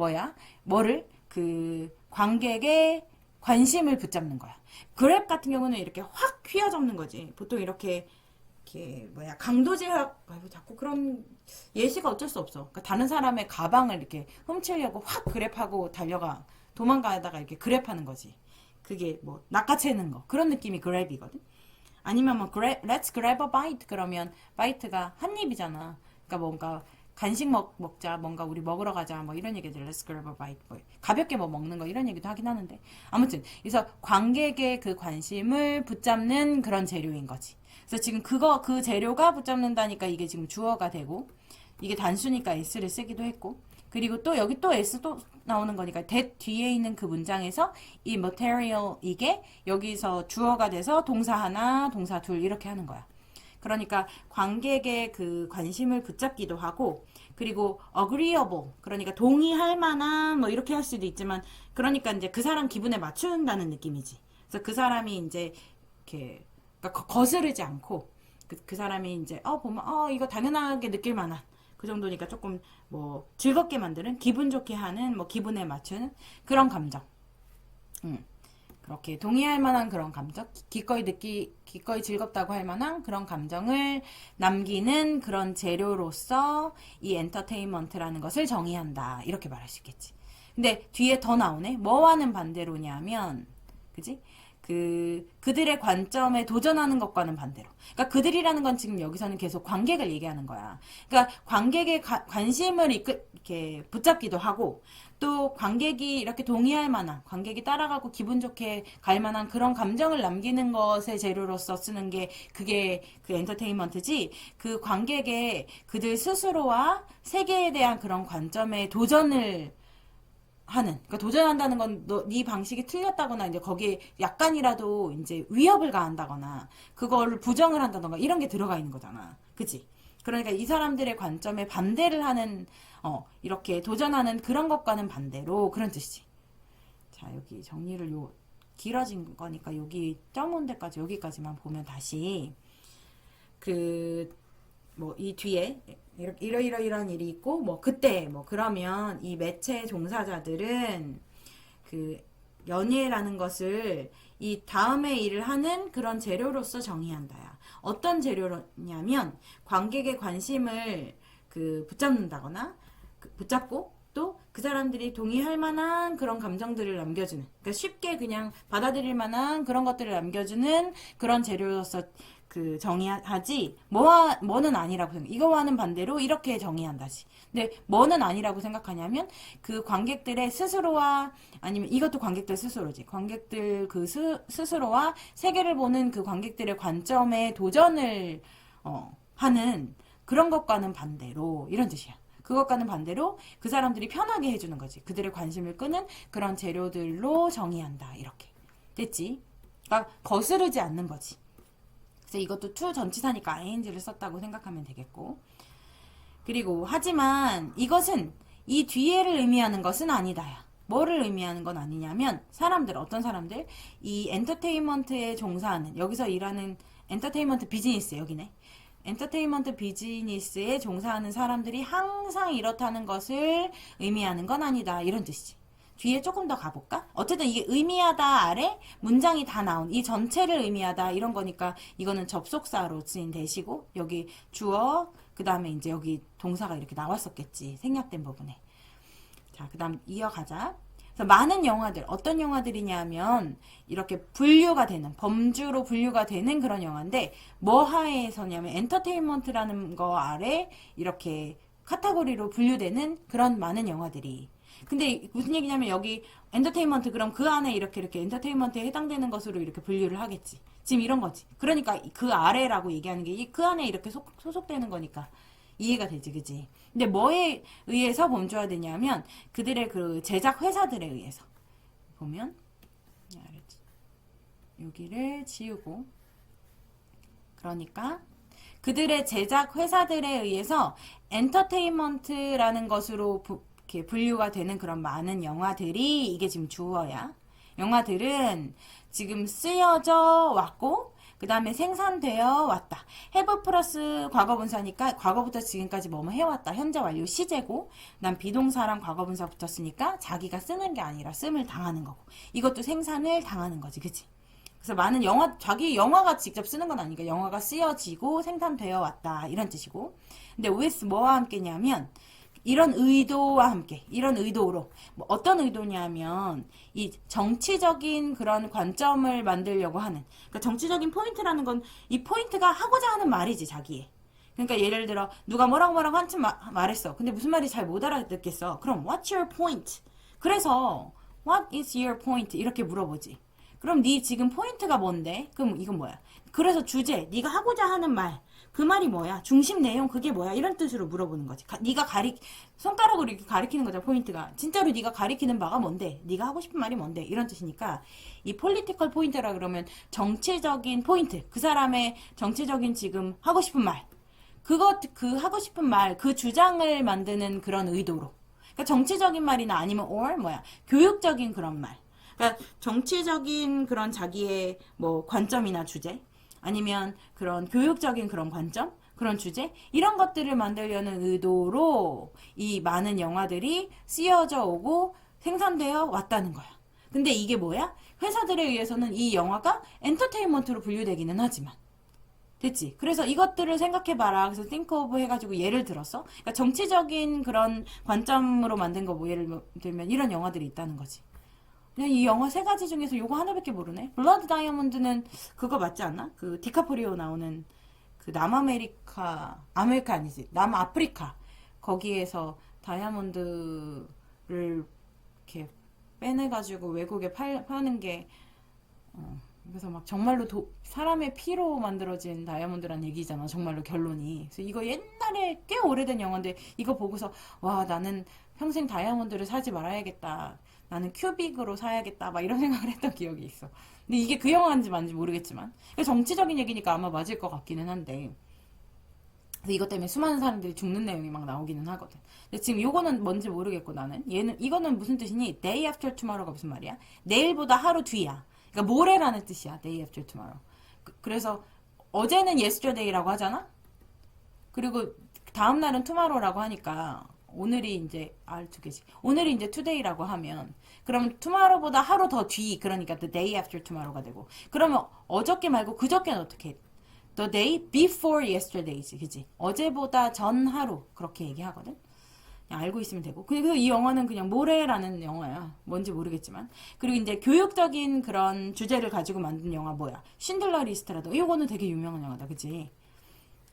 뭐를 그 관객의 관심을 붙잡는 거야. grab 같은 경우는 이렇게 확 휘어잡는 거지. 보통 이렇게 강도제약 자꾸 그런 예시가 어쩔 수 없어. 그러니까 다른 사람의 가방을 이렇게 훔치려고 확 그랩하고 달려가 도망가다가 이렇게 그랩하는 거지. 그게 뭐 낚아채는 거 그런 느낌이 그랩이거든. 아니면 뭐 let's grab a bite 그러면 bite가 한 입이잖아. 그러니까 뭔가 간식 먹자, 뭔가 우리 먹으러 가자, 뭐 이런 얘기들, let's grab a bite, 뭐 가볍게 뭐 먹는 거 이런 얘기도 하긴 하는데 아무튼 그래서 관객의 그 관심을 붙잡는 그런 재료인 거지. 그래서 지금 그 재료가 붙잡는다니까 이게 지금 주어가 되고 이게 단수니까 s를 쓰기도 했고 그리고 또 여기 또 s 또 나오는 거니까 that 뒤에 있는 그 문장에서 이 material 이게 여기서 주어가 돼서 동사 하나, 동사 둘 이렇게 하는 거야. 그러니까 관객의 그 관심을 붙잡기도 하고 그리고 agreeable 그러니까 동의할 만한 뭐 이렇게 할 수도 있지만 그러니까 이제 그 사람 기분에 맞춘다는 느낌이지. 그래서 그 사람이 이제 이렇게 그러니까 거스르지 않고 그 사람이 이제 보면 이거 당연하게 느낄 만한 그 정도니까 조금 뭐 즐겁게 만드는 기분 좋게 하는 뭐 기분에 맞추는 그런 감정. 그렇게 동의할 만한 그런 감정, 기꺼이 즐겁다고 할 만한 그런 감정을 남기는 그런 재료로서 이 엔터테인먼트라는 것을 정의한다. 이렇게 말할 수 있겠지. 근데 뒤에 더 나오네. 뭐와는 반대로냐면, 그지? 그들의 관점에 도전하는 것과는 반대로. 그러니까 그들이라는 건 지금 여기서는 계속 관객을 얘기하는 거야. 그러니까 관객의 관심을 이렇게 붙잡기도 하고, 또 관객이 이렇게 동의할 만한, 관객이 따라가고 기분 좋게 갈 만한 그런 감정을 남기는 것의 재료로서 쓰는 게 그게 그 엔터테인먼트지, 그 관객의 그들 스스로와 세계에 대한 그런 관점에 도전을 하는, 그러니까 도전한다는 건 네 방식이 틀렸다거나 이제 거기에 약간이라도 이제 위협을 가한다거나 그거를 부정을 한다던가 이런 게 들어가 있는 거잖아. 그치? 그러니까 이 사람들의 관점에 반대를 하는 이렇게 도전하는 그런 것과는 반대로 그런 뜻이지. 자, 여기 정리를 길어진 거니까 여기 점 온 데까지 여기까지만 보면 다시 뭐 이 뒤에 이러이러이런 일이 있고 뭐 그때 뭐 그러면 이 매체 종사자들은 그 연예라는 것을 이 다음에 일을 하는 그런 재료로서 정의한다야. 어떤 재료냐면 관객의 관심을 붙잡는다거나 붙잡고 또 그 사람들이 동의할 만한 그런 감정들을 남겨주는, 그러니까 쉽게 그냥 받아들일 만한 그런 것들을 남겨주는 그런 재료로서 정의하지, 뭐는 아니라고 생각. 이거와는 반대로 이렇게 정의한다지. 근데 뭐는 아니라고 생각하냐면 그 관객들의 스스로와 아니면 이것도 관객들 스스로지. 관객들 스스로와 세계를 보는 그 관객들의 관점에 도전을 하는 그런 것과는 반대로 이런 뜻이야. 그것과는 반대로 그 사람들이 편하게 해주는 거지. 그들의 관심을 끄는 그런 재료들로 정의한다. 이렇게. 됐지? 그러니까 거스르지 않는 거지. 그래서 이것도 to 전치사니까 ing를 썼다고 생각하면 되겠고. 그리고 하지만 이것은 이 뒤에를 의미하는 것은 아니다야. 뭐를 의미하는 건 아니냐면 어떤 사람들 이 엔터테인먼트에 종사하는 여기서 일하는 엔터테인먼트 비즈니스 여기네. 엔터테인먼트 비즈니스에 종사하는 사람들이 항상 이렇다는 것을 의미하는 건 아니다. 이런 뜻이지. 뒤에 조금 더 가볼까? 어쨌든 이게 의미하다 아래 문장이 다 나온 이 전체를 의미하다 이런 거니까 이거는 접속사로 쓰인 대시고 여기 주어 그 다음에 이제 여기 동사가 이렇게 나왔었겠지. 생략된 부분에. 자, 그 다음 이어가자. 그래서 많은 영화들, 어떤 영화들이냐면 이렇게 분류가 되는, 범주로 분류가 되는 그런 영화인데 뭐 하에서냐면 엔터테인먼트라는 거 아래 이렇게 카테고리로 분류되는 그런 많은 영화들이. 근데 무슨 얘기냐면 여기 엔터테인먼트 그럼 그 안에 이렇게 엔터테인먼트에 해당되는 것으로 이렇게 분류를 하겠지. 지금 이런 거지. 그러니까 그 아래라고 얘기하는 게 그 안에 이렇게 소속되는 거니까 이해가 되지, 그지? 근데 뭐에 의해서 범주화되냐면 그들의 그 제작 회사들에 의해서 보면 여기를 지우고 그러니까 그들의 제작 회사들에 의해서 엔터테인먼트라는 것으로 이렇게 분류가 되는 그런 많은 영화들이 이게 지금 주어야. 영화들은 지금 쓰여져 왔고 그 다음에 생산되어 왔다. have 플러스 과거분사니까 과거부터 지금까지 뭐뭐 해왔다. 현재 완료 시제고 난 비동사랑 과거분사 붙었으니까 자기가 쓰는 게 아니라 씀을 당하는 거고 이것도 생산을 당하는 거지. 그치? 그래서 많은 자기 영화가 직접 쓰는 건 아니니까 영화가 쓰여지고 생산되어 왔다. 이런 뜻이고 근데 with 뭐와 함께냐면 이런 의도와 함께, 이런 의도로, 뭐 어떤 의도냐면, 이 정치적인 그런 관점을 만들려고 하는, 그러니까 정치적인 포인트라는 건 이 포인트가 하고자 하는 말이지, 자기의. 그러니까 예를 들어 누가 뭐라고 한참 말했어. 근데 무슨 말인지 잘 못 알아듣겠어. 그럼 what's your point? 그래서 what is your point? 이렇게 물어보지. 그럼 네 지금 포인트가 뭔데? 그럼 이건 뭐야? 그래서 주제, 네가 하고자 하는 말, 그 말이 뭐야? 중심 내용 그게 뭐야? 이런 뜻으로 물어보는 거지. 네가 손가락으로 이렇게 가리키는 거잖아, 포인트가. 진짜로 네가 가리키는 바가 뭔데? 네가 하고 싶은 말이 뭔데? 이런 뜻이니까 이 폴리티컬 포인트라 그러면 정치적인 포인트, 그 사람의 정치적인 지금 하고 싶은 말, 그 하고 싶은 말, 그 주장을 만드는 그런 의도로. 그러니까 정치적인 말이나 아니면 or 교육적인 그런 말. 그러니까 정치적인 그런 자기의 뭐 관점이나 주제, 아니면 그런 교육적인 그런 관점, 그런 주제, 이런 것들을 만들려는 의도로 이 많은 영화들이 쓰여져 오고 생산되어 왔다는 거야. 근데 이게 뭐야? 회사들에 의해서는 이 영화가 엔터테인먼트로 분류되기는 하지만. 됐지? 그래서 이것들을 생각해봐라. 그래서 think of 해가지고 예를 들었어. 그러니까 정치적인 그런 관점으로 만든 거 뭐 예를 들면 이런 영화들이 있다는 거지. 그냥 이 영화 세 가지 중에서 요거 하나밖에 모르네. 블러드 다이아몬드는 그거 맞지 않나? 그 디카프리오 나오는 그 아메리카 아니지. 남아프리카. 거기에서 다이아몬드를 이렇게 빼내가지고 외국에 파는 게, 그래서 막 정말로 사람의 피로 만들어진 다이아몬드란 얘기잖아. 정말로 결론이. 그래서 이거 옛날에 꽤 오래된 영화인데 이거 보고서 와, 나는 평생 다이아몬드를 사지 말아야겠다. 나는 큐빅으로 사야겠다. 막 이런 생각을 했던 기억이 있어. 근데 이게 그 영화인지 맞는지 모르겠지만 정치적인 얘기니까 아마 맞을 것 같기는 한데, 그래서 이것 때문에 수많은 사람들이 죽는 내용이 막 나오기는 하거든. 근데 지금 요거는 뭔지 모르겠고 나는 이거는 무슨 뜻이니? Day after tomorrow가 무슨 말이야? 내일보다 하루 뒤야. 그러니까 모레라는 뜻이야. Day after tomorrow. 그래서 어제는 yesterday라고 하잖아. 그리고 다음 날은 tomorrow라고 하니까 오늘이 이제 두 개지. 오늘이 이제 today라고 하면 그럼 tomorrow보다 하루 더 뒤, 그러니까 the day after tomorrow가 되고, 그러면 어저께 말고 그저께는 어떻게 해? The day before yesterday지, 그지? 어제보다 전 하루 그렇게 얘기하거든. 그냥 알고 있으면 되고. 그래서 이 영화는 그냥 모래라는 영화야. 뭔지 모르겠지만. 그리고 이제 교육적인 그런 주제를 가지고 만든 영화 뭐야? 신들러 리스트라도. 이거는 되게 유명한 영화다, 그지?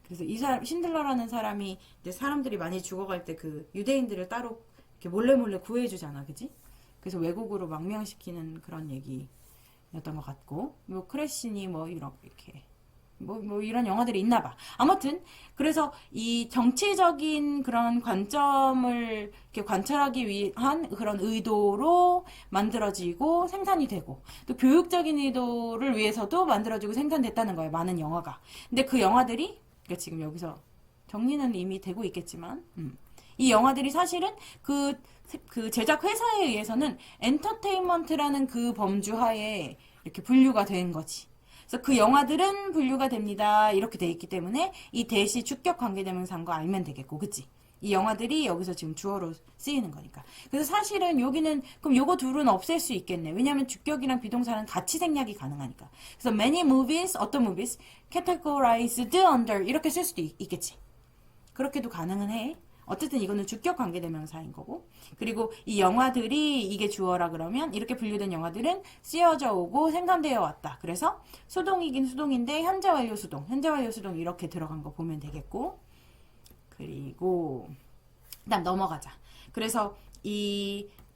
그래서 이 사람 신들러라는 사람이 이제 사람들이 많이 죽어갈 때 그 유대인들을 따로 이렇게 몰래 구해주잖아, 그지? 그래서 외국으로 망명시키는 그런 얘기였던 것 같고, 뭐 크래시니 뭐 이렇게 뭐 이런 영화들이 있나 봐. 아무튼 그래서 이 정치적인 그런 관점을 이렇게 관찰하기 위한 그런 의도로 만들어지고 생산이 되고, 또 교육적인 의도를 위해서도 만들어지고 생산됐다는 거예요. 많은 영화가. 근데 그 영화들이, 그러니까 지금 여기서 정리는 이미 되고 있겠지만, 이 영화들이 사실은 그 제작 회사에 의해서는 엔터테인먼트라는 그 범주하에 이렇게 분류가 된 거지. 그래서 그 영화들은 분류가 됩니다. 이렇게 돼 있기 때문에 이 대시 주격 관계대명사인 거 알면 되겠고, 그치? 이 영화들이 여기서 지금 주어로 쓰이는 거니까. 그래서 사실은 여기는 그럼 요거 둘은 없앨 수 있겠네. 왜냐하면 주격이랑 비동사는 같이 생략이 가능하니까. 그래서 many movies, 어떤 movies, categorized under 이렇게 쓸 수도 있겠지. 그렇게도 가능은 해. 어쨌든 이거는 주격 관계대명사인 거고, 그리고 이 영화들이 이게 주어라 그러면 이렇게 분류된 영화들은 쓰여져 오고 생산되어 왔다. 그래서 수동이긴 수동인데 현재 완료 수동 이렇게 들어간 거 보면 되겠고, 그리고 그다음 넘어가자. 그래서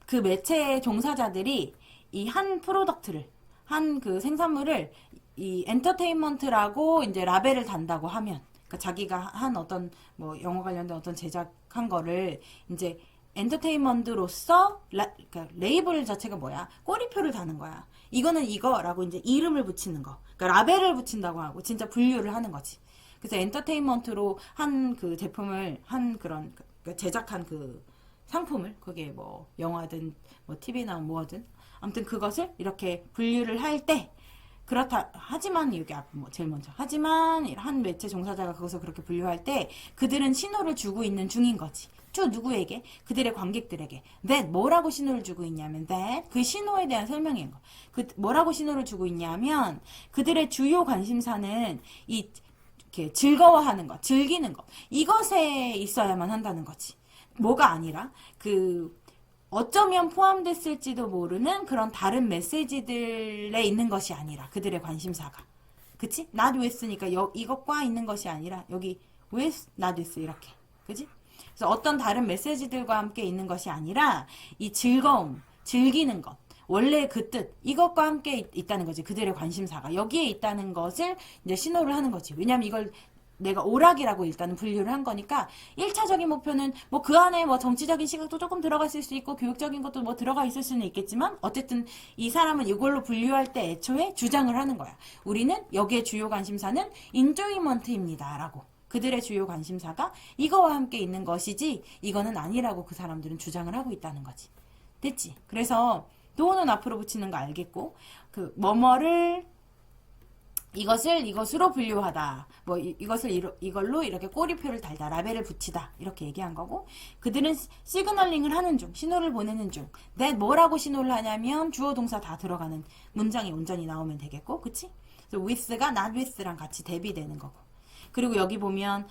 그 매체의 종사자들이 이 한 프로덕트를, 한 그 생산물을 이 엔터테인먼트라고 이제 라벨을 단다고 하면, 그러니까 자기가 한 어떤 뭐 영화 관련된 어떤 제작한 거를 이제 엔터테인먼트로서 그러니까 레이블 자체가 뭐야? 꼬리표를 다는 거야. 이거는 이거라고 이제 이름을 붙이는 거. 그러니까 라벨을 붙인다고 하고 진짜 분류를 하는 거지. 그래서 엔터테인먼트로 한 그 제품을 한 그런 그러니까 제작한 그 상품을, 그게 뭐 영화든 뭐 TV나 뭐든 아무튼 그것을 이렇게 분류를 할 때, 그렇다 하지만 여기 뭐 제일 먼저 하지만 한 매체 종사자가 그것을 그렇게 분류할 때 그들은 신호를 주고 있는 중인 거지. 누구에게? 그들의 관객들에게. that 뭐라고 신호를 주고 있냐면 that 그 신호에 대한 설명인 거. 뭐라고 신호를 주고 있냐면 그들의 주요 관심사는 이렇게 즐거워하는 것, 즐기는 것, 이것에 있어야만 한다는 거지. 뭐가 아니라 어쩌면 포함됐을지도 모르는 그런 다른 메시지들에 있는 것이 아니라 그들의 관심사가. 그치? not with니까 이것과 있는 것이 아니라 여기 with, not with 이렇게. 그지? 그래서 어떤 다른 메시지들과 함께 있는 것이 아니라 이 즐거움, 즐기는 것, 원래 그 뜻, 이것과 함께 있다는 거지. 그들의 관심사가. 여기에 있다는 것을 이제 신호를 하는 거지. 왜냐면 이걸 내가 오락이라고 일단은 분류를 한 거니까 1차적인 목표는 뭐 그 안에 뭐 정치적인 시각도 조금 들어가 있을 수 있고 교육적인 것도 뭐 들어가 있을 수는 있겠지만 어쨌든 이 사람은 이걸로 분류할 때 애초에 주장을 하는 거야. 우리는 여기에 주요 관심사는 enjoyment입니다 라고. 그들의 주요 관심사가 이거와 함께 있는 것이지 이거는 아니라고 그 사람들은 주장을 하고 있다는 거지. 됐지? 그래서 do는 앞으로 붙이는 거 알겠고 그 뭐뭐를 이것으로 분류하다. 뭐 이걸로 이렇게 꼬리표를 달다. 라벨을 붙이다. 이렇게 얘기한 거고 그들은 시그널링을 하는 중, 신호를 보내는 중. 뭐라고 신호를 하냐면 주어 동사 다 들어가는 문장이 온전히 나오면 되겠고, 그치? 그래서 with가 not with랑 같이 대비되는 거고. 그리고 여기 보면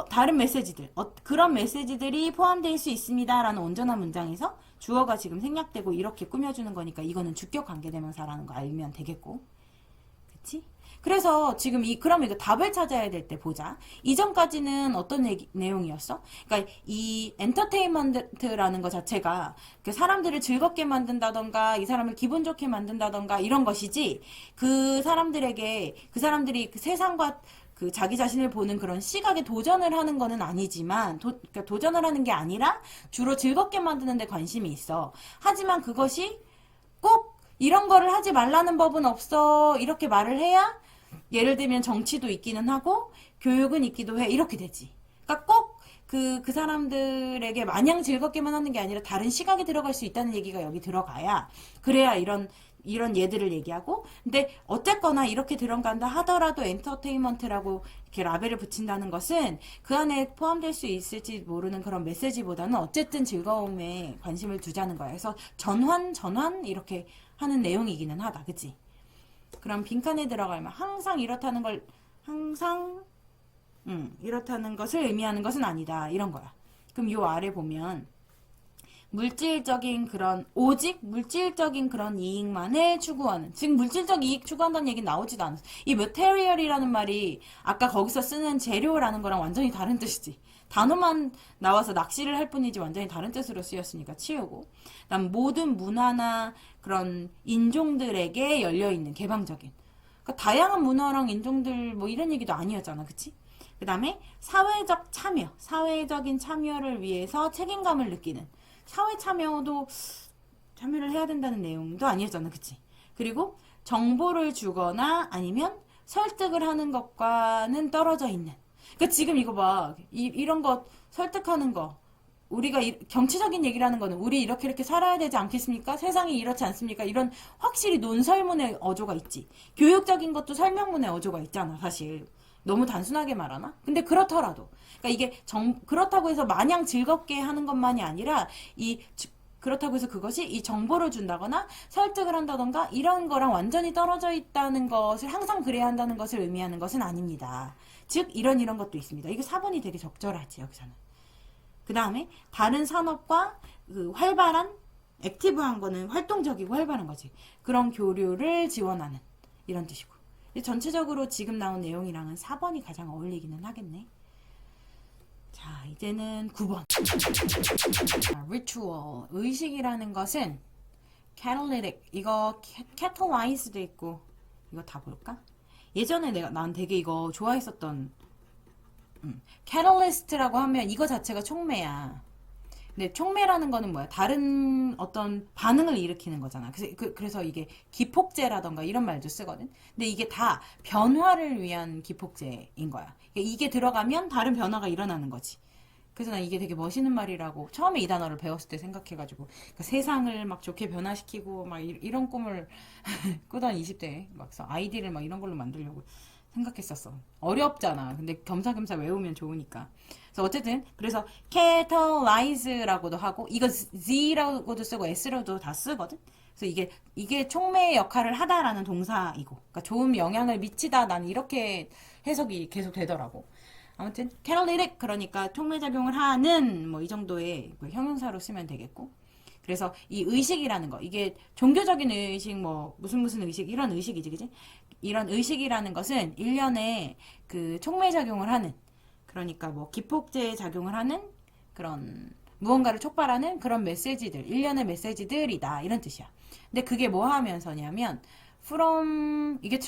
다른 메시지들, 그런 메시지들이 포함되어 수 있습니다라는 온전한 문장에서 주어가 지금 생략되고 이렇게 꾸며주는 거니까 이거는 주격 관계대명사라는 거 알면 되겠고, 그치? 그래서 지금 그럼 이거 답을 찾아야 될 때 보자. 이전까지는 어떤 내용이었어? 그러니까 이 엔터테인먼트라는 것 자체가 사람들을 즐겁게 만든다던가 이 사람을 기분 좋게 만든다던가 이런 것이지 그 사람들이 그 세상과 그 자기 자신을 보는 그런 시각에 도전을 하는 거는 아니지만 그러니까 도전을 하는 게 아니라 주로 즐겁게 만드는 데 관심이 있어. 하지만 그것이 꼭 이런 거를 하지 말라는 법은 없어. 이렇게 말을 해야 예를 들면 정치도 있기는 하고 교육은 있기도 해. 이렇게 되지. 그러니까 꼭 그 사람들에게 마냥 즐겁게만 하는 게 아니라 다른 시각에 들어갈 수 있다는 얘기가 여기 들어가야 그래야 이런 예들을 얘기하고 근데 어쨌거나 이렇게 들어간다 하더라도 엔터테인먼트라고 이렇게 라벨을 붙인다는 것은 그 안에 포함될 수 있을지 모르는 그런 메시지보다는 어쨌든 즐거움에 관심을 두자는 거야. 그래서 전환 이렇게 하는 내용이기는 하다. 그치? 그럼 빈칸에 들어가면 항상 이렇다는 것을 의미하는 것은 아니다. 이런 거야. 그럼 요 아래 보면 오직 물질적인 그런 이익만을 추구하는. 지금 물질적 이익 추구한다는 얘기는 나오지도 않았어. 이 material이라는 말이 아까 거기서 쓰는 재료라는 거랑 완전히 다른 뜻이지. 단어만 나와서 낚시를 할 뿐이지 완전히 다른 뜻으로 쓰였으니까 치우고. 그다음 모든 문화나 그런 인종들에게 열려있는 개방적인. 그러니까 다양한 문화랑 인종들 뭐 이런 얘기도 아니었잖아. 그치? 그 다음에 사회적인 참여를 위해서 책임감을 느끼는. 사회 참여를 해야 된다는 내용도 아니었잖아. 그치? 그리고 정보를 주거나 아니면 설득을 하는 것과는 떨어져 있는. 그러니까 지금 이거 봐. 이런 것 설득하는 거. 우리가 정치적인 얘기라는 거는 우리 이렇게 살아야 되지 않겠습니까? 세상이 이렇지 않습니까? 이런 확실히 논설문의 어조가 있지. 교육적인 것도 설명문의 어조가 있잖아. 사실. 너무 단순하게 말하나? 근데 그렇더라도. 그러니까 이게 그렇다고 해서 마냥 즐겁게 하는 것만이 아니라 그렇다고 해서 그것이 이 정보를 준다거나 설득을 한다던가 이런 거랑 완전히 떨어져 있다는 것을 항상 그래야 한다는 것을 의미하는 것은 아닙니다. 즉 이런 것도 있습니다. 이게 4번이 되게 적절하지 여기서는. 그 다음에 다른 산업과 그 활발한 액티브한 거는 활동적이고 활발한 거지. 그런 교류를 지원하는 이런 뜻이고. 전체적으로 지금 나온 내용이랑은 4번이 가장 어울리기는 하겠네. 자, 이제는 9번. ritual. 의식이라는 것은 catalytic. 이거 catalyze도 있고. 이거 다 볼까? 예전에 난 되게 이거 좋아했었던 catalyst라고 하면 이거 자체가 촉매야. 근데 촉매라는 거는 뭐야? 다른 어떤 반응을 일으키는 거잖아. 그래서 이게 기폭제라던가 이런 말도 쓰거든. 근데 이게 다 변화를 위한 기폭제인 거야. 이게 들어가면 다른 변화가 일어나는 거지. 그래서 난 이게 되게 멋있는 말이라고 처음에 이 단어를 배웠을 때 생각해가지고 그러니까 세상을 막 좋게 변화시키고 막 이런 꿈을 꾸던 20대에 막 아이디를 막 이런 걸로 만들려고 생각했었어. 어렵잖아. 근데 겸사겸사 외우면 좋으니까. 그래서 어쨌든 그래서 catalyze라고도 하고 이거 z라고도 쓰고 s로도 다 쓰거든. 그래서 이게 촉매의 역할을 하다라는 동사이고, 그러니까 좋은 영향을 미치다. 나는 이렇게 해석이 계속 되더라고. 아무튼 catalytic 그러니까 촉매작용을 하는 뭐 이 정도의 형용사로 쓰면 되겠고. 그래서 이 의식이라는 거 이게 종교적인 의식 뭐 무슨 의식 이런 의식이지 그지? 이런 의식이라는 것은 일련의 그 촉매작용을 하는 그러니까 뭐 기폭제 작용을 하는 그런 무언가를 촉발하는 그런 메시지들, 일련의 메시지들이다 이런 뜻이야. 근데 그게 뭐 하면서냐면 from 이게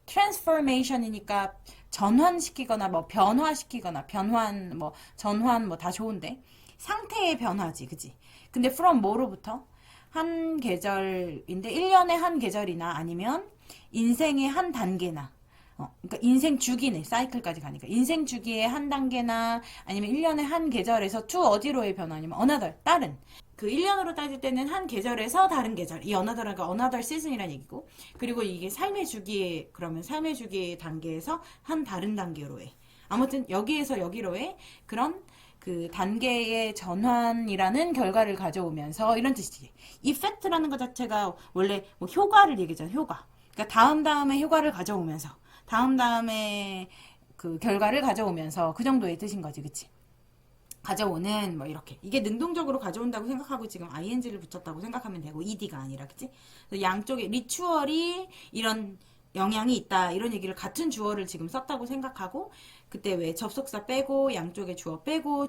transformation이니까 전환시키거나 뭐 변화시키거나 변환 뭐 전환 뭐 다 좋은데 상태의 변화지, 그지? 근데 from 뭐로부터? 한 계절인데 1년에 한 계절이나 아니면 인생의 한 단계나 그러니까 인생 주기네. 사이클까지 가니까. 인생 주기의 한 단계나 아니면 1년에 한 계절에서 to 어디로의 변화냐면 another, 다른. 그 1년으로 따질 때는 한 계절에서 다른 계절. 이 another가 another season이라는 얘기고. 그리고 이게 삶의 주기에, 그러면 삶의 주기의 단계에서 한 다른 단계로의. 아무튼 여기에서 여기로의 그런 그 단계의 전환이라는 결과를 가져오면서 이런 뜻이지. 이펙트라는 것 자체가 원래 뭐 효과를 얘기하잖아. 효과. 그러니까 다음에 효과를 가져오면서 다음에 그 결과를 가져오면서 그 정도의 뜻인 거지, 그치? 가져오는 뭐 이렇게 이게 능동적으로 가져온다고 생각하고 지금 ing를 붙였다고 생각하면 되고 ed가 아니라, 그치? 양쪽에 리추얼이 이런 영향이 있다 이런 얘기를 같은 주어를 지금 썼다고 생각하고 그때 왜 접속사 빼고 양쪽에 주어 빼고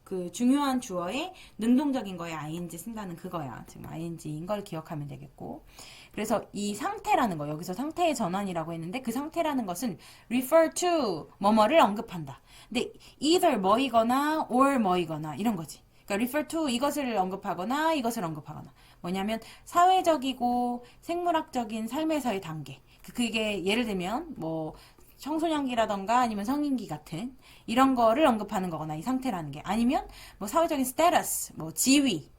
그 중요한 주어에 능동적인 거에 ing 쓴다는 그거야. 지금 ing인 걸 기억하면 되겠고. 그래서 이 상태라는 거, 여기서 상태의 전환이라고 했는데 그 상태라는 것은 refer to 뭐뭐를 언급한다. 근데 either 뭐이거나 or 뭐이거나 이런 거지. 그러니까 refer to 이것을 언급하거나 이것을 언급하거나 뭐냐면 사회적이고 생물학적인 삶에서의 단계. 그게 예를 들면 뭐 청소년기라던가 아니면 성인기 같은 이런 거를 언급하는 거거나 이 상태라는 게 아니면 뭐 사회적인 스테러스, 뭐 지위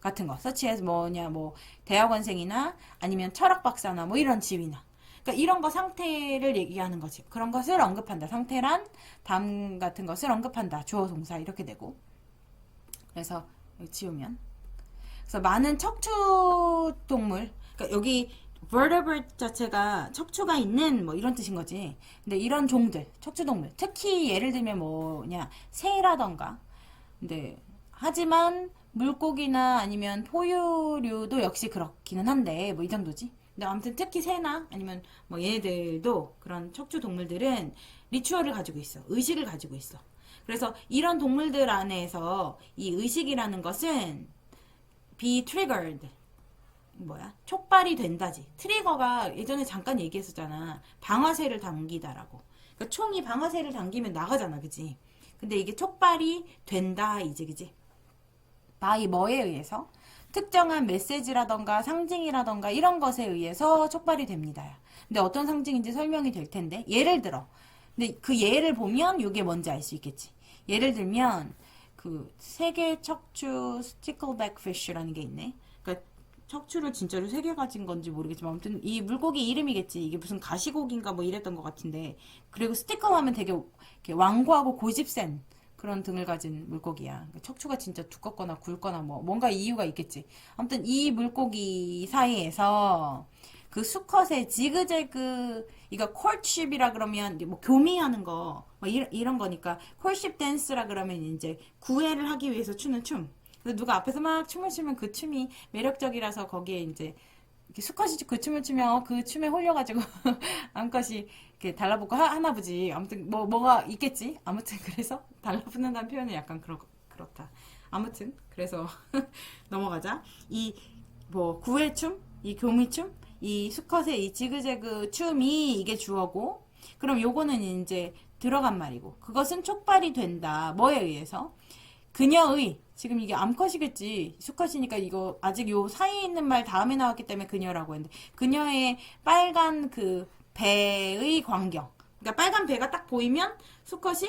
같은 거, 서치에서 뭐냐 뭐 대학원생이나 아니면 철학 박사나 뭐 이런 지위나 그러니까 이런 거 상태를 얘기하는 거지. 그런 것을 언급한다. 상태란 담 같은 것을 언급한다. 주어 동사 이렇게 되고. 그래서 여기 지우면 그래서 많은 척추 동물 그러니까 여기 vertebrate 자체가 척추가 있는 뭐 이런 뜻인 거지. 근데 이런 종들, 척추동물, 특히 예를 들면 뭐냐 새라던가. 근데 하지만 물고기나 아니면 포유류도 역시 그렇기는 한데 뭐 이 정도지. 근데 아무튼 특히 새나 아니면 뭐 얘네들도 그런 척추 동물들은 리추얼을 가지고 있어. 의식을 가지고 있어. 그래서 이런 동물들 안에서 이 의식이라는 것은 be triggered 뭐야? 촉발이 된다지. 트리거가 예전에 잠깐 얘기했었잖아. 방아쇠를 당기다라고. 그러니까 총이 방아쇠를 당기면 나가잖아, 그지? 근데 이게 촉발이 된다, 이제, 그지? by 뭐에 의해서? 특정한 메시지라던가 상징이라던가 이런 것에 의해서 촉발이 됩니다. 근데 어떤 상징인지 설명이 될 텐데, 예를 들어. 근데 그 예를 보면 이게 뭔지 알 수 있겠지. 예를 들면, 그 세계 척추 스티클백 피쉬라는 게 있네. 그러니까 척추를 진짜로 3개 가진 건지 모르겠지만 아무튼 이 물고기 이름이겠지. 이게 무슨 가시고기인가 뭐 이랬던 것 같은데 그리고 스티커 하면 되게 이렇게 완고하고 고집센 그런 등을 가진 물고기야. 척추가 진짜 두껍거나 굵거나 뭐 뭔가 이유가 있겠지. 아무튼 이 물고기 사이에서 그 수컷의 지그재그 이거 courtship이라 그러면 뭐 교미하는 거 뭐 이런 거니까 courtship dance라 그러면 이제 구애를 하기 위해서 추는 춤. 근데 누가 앞에서 막 춤을 추면 그 춤이 매력적이라서 거기에 이제 이렇게 수컷이 그 춤을 추면 그 춤에 홀려가지고 암컷이 이렇게 달라붙고 하나 보지. 아무튼 뭐가 있겠지. 아무튼 그래서 달라붙는다는 표현은 약간 그렇다. 아무튼 그래서 넘어가자. 이 뭐 구애춤, 이 교미춤, 이 수컷의 이 지그재그 춤이 이게 주어고 그럼 요거는 이제 들어간 말이고 그것은 촉발이 된다. 뭐에 의해서? 그녀의 지금 이게 암컷이겠지. 수컷이니까 이거 아직 요 사이에 있는 말 다음에 나왔기 때문에 그녀라고 했는데 그녀의 빨간 그 배의 광경. 그러니까 빨간 배가 딱 보이면 수컷이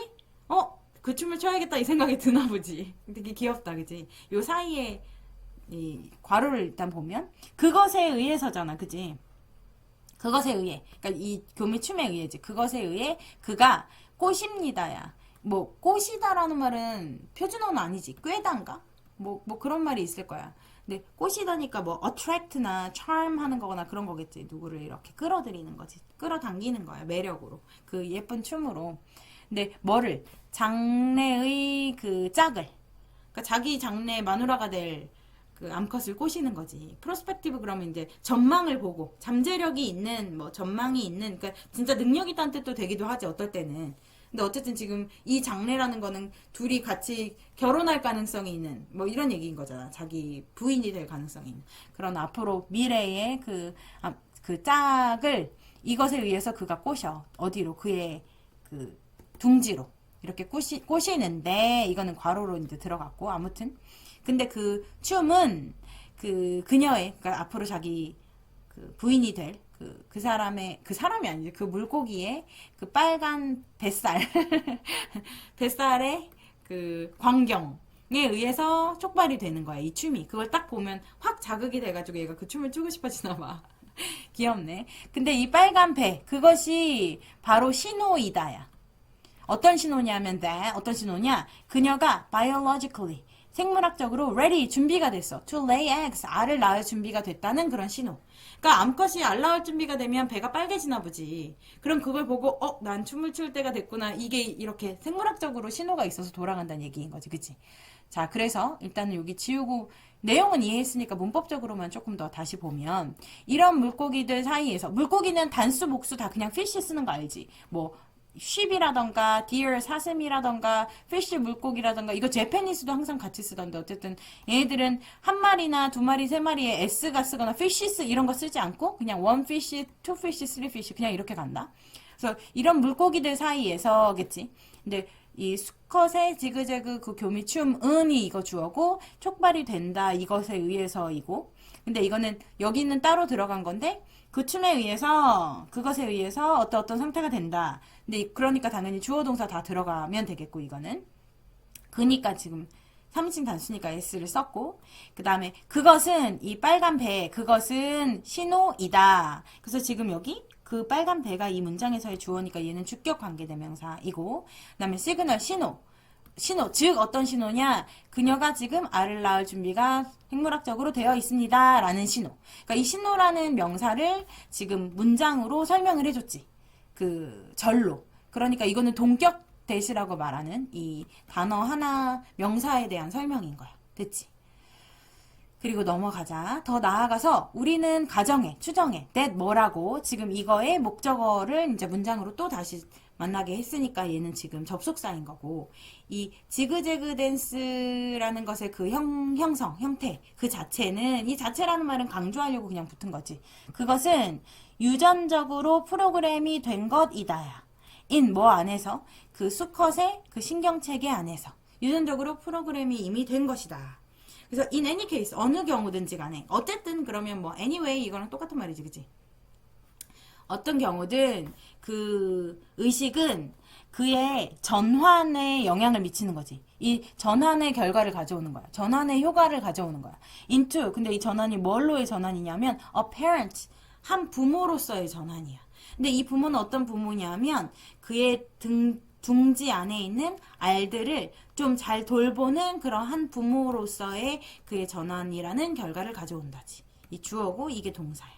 그 춤을 춰야겠다 이 생각이 드나 보지. 되게 귀엽다, 그지? 요 사이에 이 괄호를 일단 보면 그것에 의해서잖아, 그지? 그것에 의해. 그러니까 이 교미 춤에 의해지. 그것에 의해 그가 꽃입니다야. 뭐 꽃이다라는 말은 표준어는 아니지. 꾀단가? 뭐 그런 말이 있을 거야. 근데 꽃이다니까 뭐 attract나 charm 하는 거거나 그런 거겠지. 누구를 이렇게 끌어들이는 거지. 끌어당기는 거야. 매력으로. 그 예쁜 춤으로. 근데 뭐를? 장래의 그 짝을. 그러니까 자기 장래 마누라가 될 그 암컷을 꼬시는 거지. 프로스펙티브 그러면 이제 전망을 보고 잠재력이 있는 뭐 전망이 있는 그러니까 진짜 능력 있다는 뜻도 되기도 하지 어떨 때는. 근데 어쨌든 지금 이 장래라는 거는 둘이 같이 결혼할 가능성이 있는 뭐 이런 얘기인 거잖아. 자기 부인이 될 가능성이 있는 그런 앞으로 미래의 그 짝을 이것에 의해서 그가 꼬셔. 어디로? 그의 그 둥지로 이렇게 꼬시는데 이거는 괄호로 이제 들어갔고 아무튼 근데 그 춤은 그녀의 그러니까 앞으로 자기 그 부인이 될 그 사람이 아니지 그 물고기의 그 빨간 뱃살 뱃살의 그 광경에 의해서 촉발이 되는 거야 이 춤이. 그걸 딱 보면 확 자극이 돼가지고 얘가 그 춤을 추고 싶어지나 봐. 귀엽네. 근데 이 빨간 배 그것이 바로 신호이다야. 어떤 신호냐면 어떤 신호냐? 그녀가 biologically 생물학적으로 ready 준비가 됐어. to lay eggs 알을 낳을 준비가 됐다는 그런 신호. 그러니까 암컷이 알 낳을 준비가 되면 배가 빨개지나 보지. 그럼 그걸 보고 난 춤을 출 때가 됐구나. 이게 이렇게 생물학적으로 신호가 있어서 돌아간다는 얘기인 거지. 그치? 자, 그래서 일단은 여기 지우고 내용은 이해했으니까 문법적으로만 조금 더 다시 보면 이런 물고기들 사이에서 물고기는 단수 목수 다 그냥 fish 쓰는 거 알지? 뭐 sheep이라던가 deer 사슴이라던가 fish 물고기라던가 이거 제페니스도 항상 같이 쓰던데 어쨌든 얘네들은 한 마리나 두 마리 세 마리에 s가 쓰거나 fishes 이런 거 쓰지 않고 그냥 one fish, two fish, three fish 그냥 이렇게 간다. 그래서 이런 물고기들 사이에서겠지. 근데 이 수컷의 지그재그 그 교미춤은이 이거 주어고 촉발이 된다 이것에 의해서이고 근데 이거는 여기는 따로 들어간 건데 그 춤에 의해서 그것에 의해서 어떤 상태가 된다. 근데 그러니까 당연히 주어 동사 다 들어가면 되겠고 이거는 그니까 지금 3인칭 단수니까 s를 썼고 그 다음에 그것은 이 빨간 배 그것은 신호이다. 그래서 지금 여기 그 빨간 배가 이 문장에서의 주어니까 얘는 주격 관계대명사이고 그 다음에 시그널 신호 즉 어떤 신호냐 그녀가 지금 알을 낳을 준비가 생물학적으로 되어 있습니다 라는 신호. 그러니까 이 신호라는 명사를 지금 문장으로 설명을 해줬지. 그 절로. 그러니까 이거는 동격 대시라고 말하는 이 단어 하나 명사에 대한 설명인 거야. 됐지? 그리고 넘어가자. 더 나아가서 우리는 가정해, 추정해, that 뭐라고 지금 이거의 목적어를 이제 문장으로 또 다시 만나게 했으니까 얘는 지금 접속사인 거고 이 지그재그 댄스라는 것의 그 형성, 형태 그 자체는 이 자체라는 말은 강조하려고 그냥 붙은 거지. 그것은 유전적으로 프로그램이 된 것이다야. in 뭐 안에서 그 수컷의 그 신경체계 안에서 유전적으로 프로그램이 이미 된 것이다. 그래서 in any case 어느 경우든지 간에 어쨌든 그러면 뭐 anyway 이거랑 똑같은 말이지 그치? 어떤 경우든 그 의식은 그의 전환에 영향을 미치는 거지. 이 전환의 결과를 가져오는 거야. 전환의 효과를 가져오는 거야. into 근데 이 전환이 뭘로의 전환이냐면 a parent 한 부모로서의 전환이야. 근데 이 부모는 어떤 부모냐면 그의 둥지 안에 있는 알들을 좀 잘 돌보는 그런 한 부모로서의 그의 전환이라는 결과를 가져온다지. 이 주어고 이게 동사야.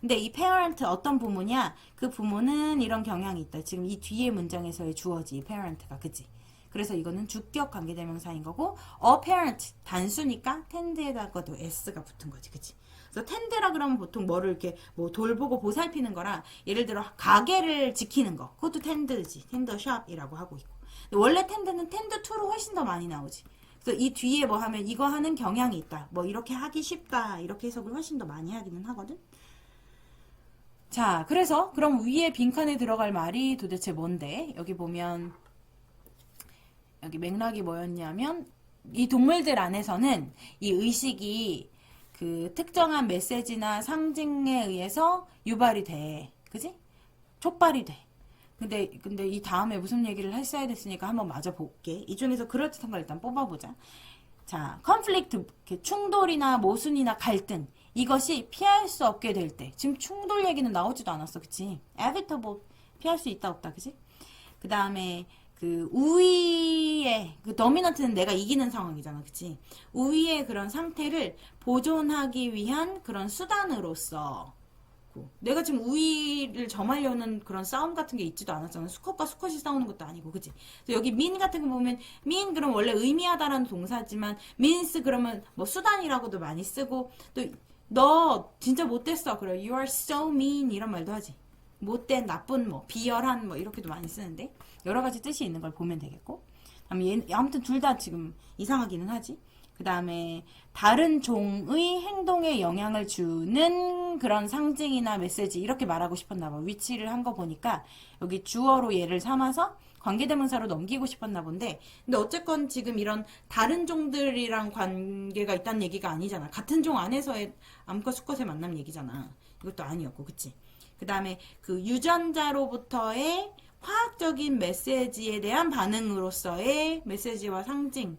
근데 이 parent 어떤 부모냐? 그 부모는 이런 경향이 있다. 지금 이 뒤에 문장에서의 주어지 parent가 그치? 그래서 이거는 주격 관계대명사인 거고 a parent 단수니까 tend에다가도 s가 붙은 거지 그치? 그래서 tend라 그러면 보통 뭐를 이렇게 뭐 돌보고 보살피는 거라 예를 들어 가게를 지키는 거 그것도 tend지 tend shop이라고 하고 있고 근데 원래 tend는 tend to로 훨씬 더 많이 나오지. 그래서 이 뒤에 뭐 하면 이거 하는 경향이 있다. 뭐 이렇게 하기 쉽다. 이렇게 해석을 훨씬 더 많이 하기는 하거든. 자, 그래서 그럼 위에 빈칸에 들어갈 말이 도대체 뭔데? 여기 보면 여기 맥락이 뭐였냐면 이 동물들 안에서는 이 의식이 그 특정한 메시지나 상징에 의해서 유발이 돼. 그지? 촉발이 돼. 근데 이 다음에 무슨 얘기를 했어야 됐으니까 한번 마저 볼게. 이 중에서 그럴듯한 걸 일단 뽑아보자. 자, 컨플릭트, 충돌이나 모순이나 갈등. 이것이 피할 수 없게 될 때. 지금 충돌 얘기는 나오지도 않았어. 그치? inevitable. 피할 수 있다 없다. 그치? 그 다음에 그 우위의 그 도미넌트는 내가 이기는 상황이잖아. 그치? 우위의 그런 상태를 보존하기 위한 그런 수단으로서 내가 지금 우위를 점하려는 그런 싸움 같은 게 있지도 않았잖아. 수컷과 수컷이 싸우는 것도 아니고, 그치? 여기 mean 같은 거 보면, mean 그럼 원래 의미하다라는 동사지만, means 그러면 뭐 수단이라고도 많이 쓰고, 또, 너 진짜 못됐어. 그래. You are so mean. 이런 말도 하지. 못된, 나쁜, 뭐 비열한 뭐 이렇게도 많이 쓰는데 여러 가지 뜻이 있는 걸 보면 되겠고. 다음에 아무튼 둘 다 지금 이상하기는 하지. 그 다음에 다른 종의 행동에 영향을 주는 그런 상징이나 메시지 이렇게 말하고 싶었나 봐. 위치를 한 거 보니까 여기 주어로 얘를 삼아서 관계대명사로 넘기고 싶었나 본데, 근데 어쨌건 지금 이런 다른 종들이랑 관계가 있다는 얘기가 아니잖아. 같은 종 안에서의 암컷 수컷의 만남 얘기잖아. 이것도 아니었고, 그치? 그 다음에 그 유전자로부터의 화학적인 메시지에 대한 반응으로서의 메시지와 상징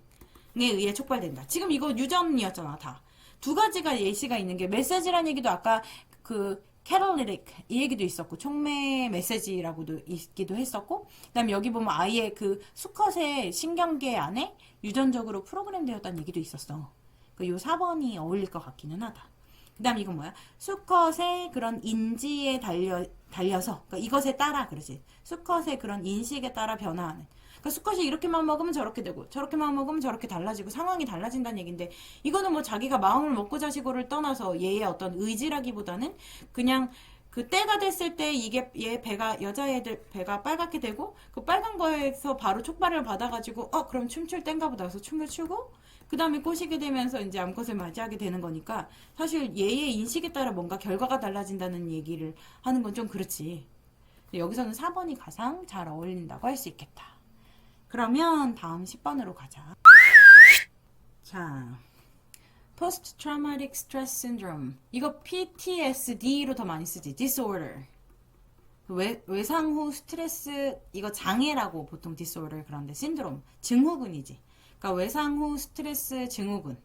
에 의해 촉발된다. 지금 이거 유전이었잖아, 다. 두 가지가 예시가 있는 게, 메시지란 얘기도 아까 그 catalytic 이 얘기도 있었고, 촉매 메시지라고도 있기도 했었고, 그 다음에 여기 보면 아예 그 수컷의 신경계 안에 유전적으로 프로그램 되었다는 얘기도 있었어. 그 요 4번이 어울릴 것 같기는 하다. 그 다음 이건 뭐야? 수컷의 그런 인지에 달려서, 그러니까 이것에 따라, 그러지. 수컷의 그런 인식에 따라 변화하는. 그러니까 수컷이 이렇게만 먹으면 저렇게 되고 저렇게만 먹으면 저렇게 달라지고 상황이 달라진다는 얘기인데, 이거는 뭐 자기가 마음을 먹고 자시고를 떠나서 얘의 어떤 의지라기보다는 그냥 그 때가 됐을 때 이게 얘 배가, 여자애들 배가 빨갛게 되고 그 빨간 거에서 바로 촉발을 받아가지고 그럼 춤출 땐가 보다 해서 춤을 추고 그 다음에 꼬시게 되면서 이제 암컷을 맞이하게 되는 거니까, 사실 얘의 인식에 따라 뭔가 결과가 달라진다는 얘기를 하는 건 좀 그렇지. 여기서는 4번이 가장 잘 어울린다고 할 수 있겠다. 그러면 다음 10번으로 가자. 자, Post Traumatic Stress Syndrome. 이거 PTSD로 더 많이 쓰지. Disorder. 외상 후 스트레스, 이거 장애라고 보통 disorder 그런데 신드롬, 증후군이지. 그러니까 외상 후 스트레스 증후군.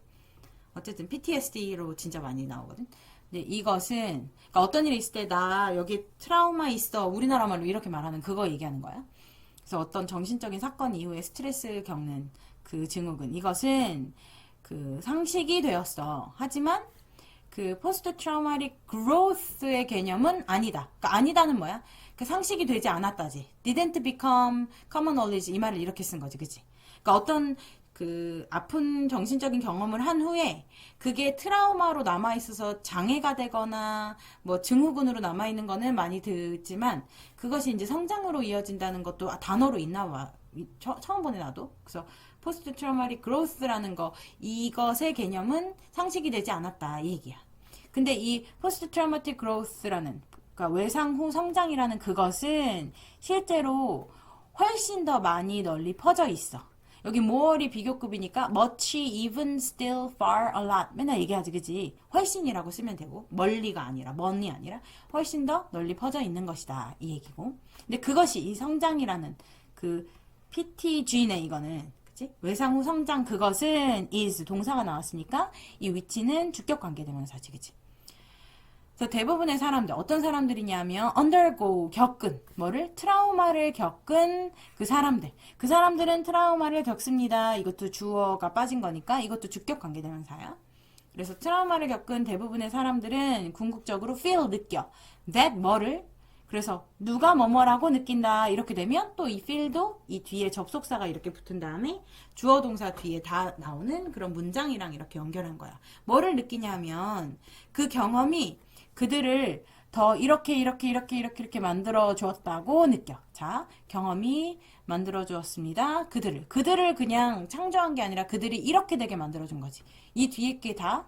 어쨌든 PTSD로 진짜 많이 나오거든. 근데 이것은 그러니까 어떤 일이 있을 때 나 여기 트라우마 있어, 우리나라 말로 이렇게 말하는 그거 얘기하는 거야. 그래서 어떤 정신적인 사건 이후에 스트레스 겪는 그 증후군, 이것은 그 상식이 되었어. 하지만 그 포스트 트라우마틱 그로스의 개념은 아니다. 그러니까 아니다는 뭐야? 그 상식이 되지 않았다지. didn't become common knowledge, 이 말을 이렇게 쓴 거지, 그치? 그러니까 어떤 그 아픈 정신적인 경험을 한 후에 그게 트라우마로 남아있어서 장애가 되거나 뭐 증후군으로 남아있는 거는 많이 듣지만, 그것이 이제 성장으로 이어진다는 것도 단어로 있나 봐. 처음 보네 나도. 그래서 포스트 트라우마틱 그로스라는 거, 이것의 개념은 상식이 되지 않았다 이 얘기야. 근데 이 포스트 트라우마틱 그로스라는, 그러니까 외상 후 성장이라는 그것은 실제로 훨씬 더 많이 널리 퍼져 있어. 여기 more이 비교급이니까 much, even, still, far, a lot 맨날 얘기하지, 그지? 훨씬이라고 쓰면 되고, 멀리가 아니라, 먼이 아니라 훨씬 더 널리 퍼져 있는 것이다 이 얘기고. 근데 그것이 이 성장이라는 그 PTG네 이거는, 그치? 외상 후 성장, 그것은 is 동사가 나왔으니까 이 위치는 주격 관계대명사지, 그치? 그래서 대부분의 사람들, 어떤 사람들이냐면 undergo, 겪은, 뭐를? 트라우마를 겪은 그 사람들. 그 사람들은 트라우마를 겪습니다. 이것도 주어가 빠진 거니까 이것도 주격 관계대명사야. 그래서 트라우마를 겪은 대부분의 사람들은 궁극적으로 feel, 느껴. that, 뭐를? 그래서 누가 뭐뭐라고 느낀다 이렇게 되면 또 이 feel도 이 뒤에 접속사가 이렇게 붙은 다음에 주어 동사 뒤에 다 나오는 그런 문장이랑 이렇게 연결한 거야. 뭐를 느끼냐면 그 경험이 그들을 더 이렇게 만들어 주었다고 느껴. 자, 경험이 만들어 주었습니다. 그들을 그냥 창조한 게 아니라 그들이 이렇게 되게 만들어 준 거지. 이 뒤에 게 다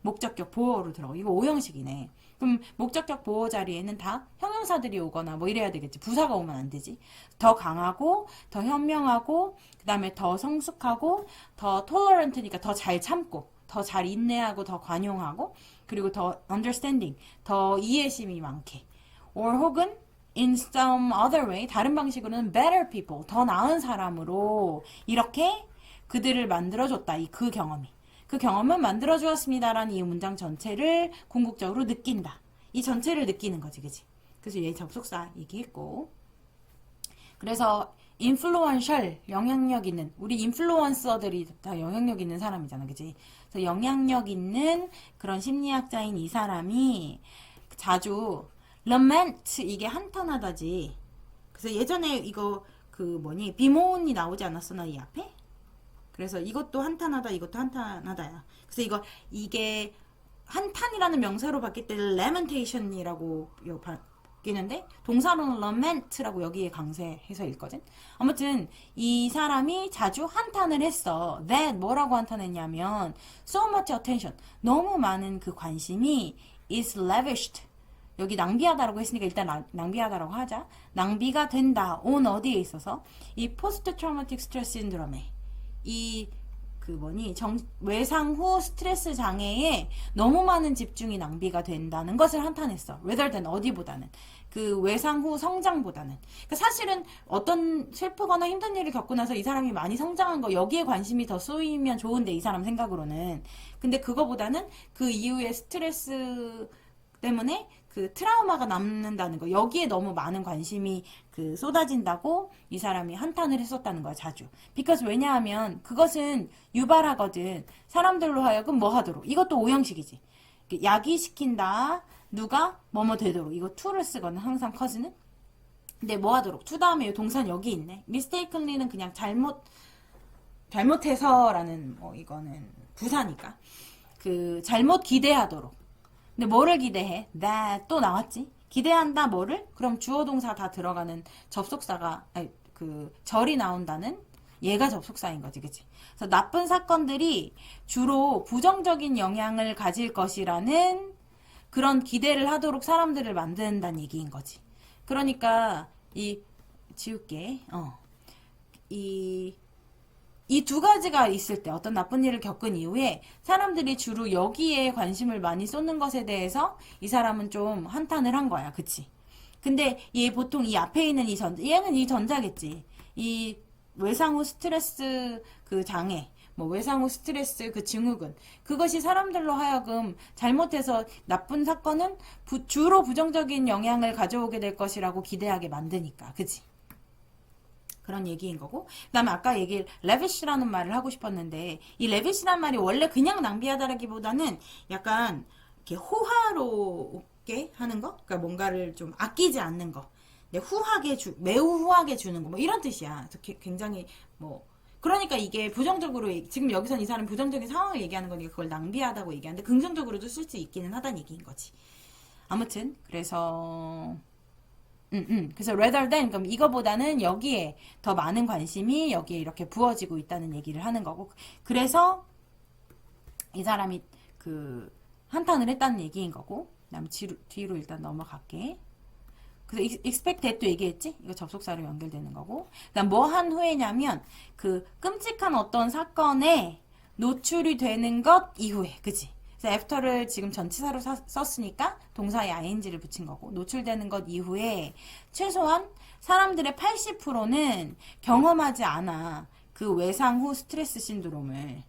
목적격 보호로 들어가. 이거 오형식이네. 그럼 목적격 보호 자리에는 다 형용사들이 오거나 뭐 이래야 되겠지. 부사가 오면 안 되지. 더 강하고, 더 현명하고, 그 다음에 더 성숙하고, 더 tolerant니까 더 잘 참고, 더 잘 인내하고, 더 관용하고, 그리고 더 understanding, 더 이해심이 많게. or 혹은 in some other way, 다른 방식으로는 better people, 더 나은 사람으로 이렇게 그들을 만들어줬다. 그 경험이. 그 경험은 만들어주었습니다라는 이 문장 전체를 궁극적으로 느낀다. 이 전체를 느끼는 거지, 그치? 그래서 얘 접속사 얘기했고. 그래서 influential, 영향력 있는, 우리 인플루언서들이 다 영향력 있는 사람이잖아, 그치? 그래서 영향력 있는 그런 심리학자인 이 사람이 자주 lament, 이게 한탄하다지. 그래서 예전에 이거 비모운이 나오지 않았어, 나 이 앞에? 그래서 이것도 한탄하다, 이것도 한탄하다야. 그래서 이게 한탄이라는 명사로 바뀔 때 lamentation이라고 바뀌는데 동사로는 lament라고 여기에 강세해서 읽거든. 아무튼 이 사람이 자주 한탄을 했어. that 뭐라고 한탄했냐면 so much attention 너무 많은 그 관심이 is lavished 여기 낭비하다라고 했으니까 일단 낭비하다라고 하자. 낭비가 된다. on 어디에 있어서 이 포스트 트라우마틱 스트레스 신드롬에 이 외상 후 스트레스 장애에 너무 많은 집중이 낭비가 된다는 것을 한탄했어. rather than 어디보다는. 그 외상 후 성장보다는. 그러니까 사실은 어떤 슬프거나 힘든 일을 겪고 나서 이 사람이 많이 성장한 거, 여기에 관심이 더 쏘이면 좋은데, 이 사람 생각으로는. 근데 그거보다는 그 이후에 스트레스 때문에 그 트라우마가 남는다는 거, 여기에 너무 많은 관심이 그 쏟아진다고 이 사람이 한탄을 했었다는 거야, 자주. because 왜냐하면 그것은 유발하거든. 사람들로 하여금 뭐 하도록. 이것도 오형식이지. 야기시킨다. 누가 뭐뭐 되도록. 이거 to를 쓰거든, 항상 커즈는. 근데 뭐 하도록. to 다음에 동사는 여기 있네. mistakenly는 그냥 잘못해서라는 뭐 이거는 부사니까. 그 잘못 기대하도록. 근데 뭐를 기대해? that 또 나왔지? 기대한다 뭐를? 그럼 주어 동사 다 들어가는 접속사가 아니, 그 절이 나온다는 얘가 접속사인 거지, 그치? 그래서 나쁜 사건들이 주로 부정적인 영향을 가질 것이라는 그런 기대를 하도록 사람들을 만든다는 얘기인 거지. 그러니까 지울게. 이 두 가지가 있을 때 어떤 나쁜 일을 겪은 이후에 사람들이 주로 여기에 관심을 많이 쏟는 것에 대해서 이 사람은 좀 한탄을 한 거야. 그치? 근데 얘 보통 이 앞에 있는 얘는 이 전자겠지. 이 외상 후 스트레스 그 장애, 뭐 외상 후 스트레스 그 증후군. 그것이 사람들로 하여금 잘못해서 나쁜 사건은 주로 부정적인 영향을 가져오게 될 것이라고 기대하게 만드니까. 그치? 그런 얘기인 거고. 그 다음에 아까 lavish라는 말을 하고 싶었는데, 이 lavish라는 말이 원래 그냥 낭비하다라기보다는 약간 이렇게 호화롭게 하는 거? 그러니까 뭔가를 좀 아끼지 않는 거. 매우 후하게 주는 거. 뭐 이런 뜻이야. 그래서 굉장히 그러니까 이게 부정적으로, 지금 여기선 이 사람 부정적인 상황을 얘기하는 거니까 그걸 낭비하다고 얘기하는데 긍정적으로도 쓸 수 있기는 하다는 얘기인 거지. 아무튼, 그래서 rather than, 그럼 이거보다는 여기에 더 많은 관심이 여기에 이렇게 부어지고 있다는 얘기를 하는 거고. 그래서 이 사람이 한탄을 했다는 얘기인 거고. 그 다음에 뒤로 일단 넘어갈게. 그래서 expect that도 얘기했지? 이거 접속사로 연결되는 거고. 그 다음 뭐 한 후에냐면, 끔찍한 어떤 사건에 노출이 되는 것 이후에. 그치? 그래서 after를 지금 전치사로 썼으니까 동사에 ing를 붙인 거고, 노출되는 것 이후에 최소한 사람들의 80%는 경험하지 않아. 그 외상 후 스트레스 신드롬을.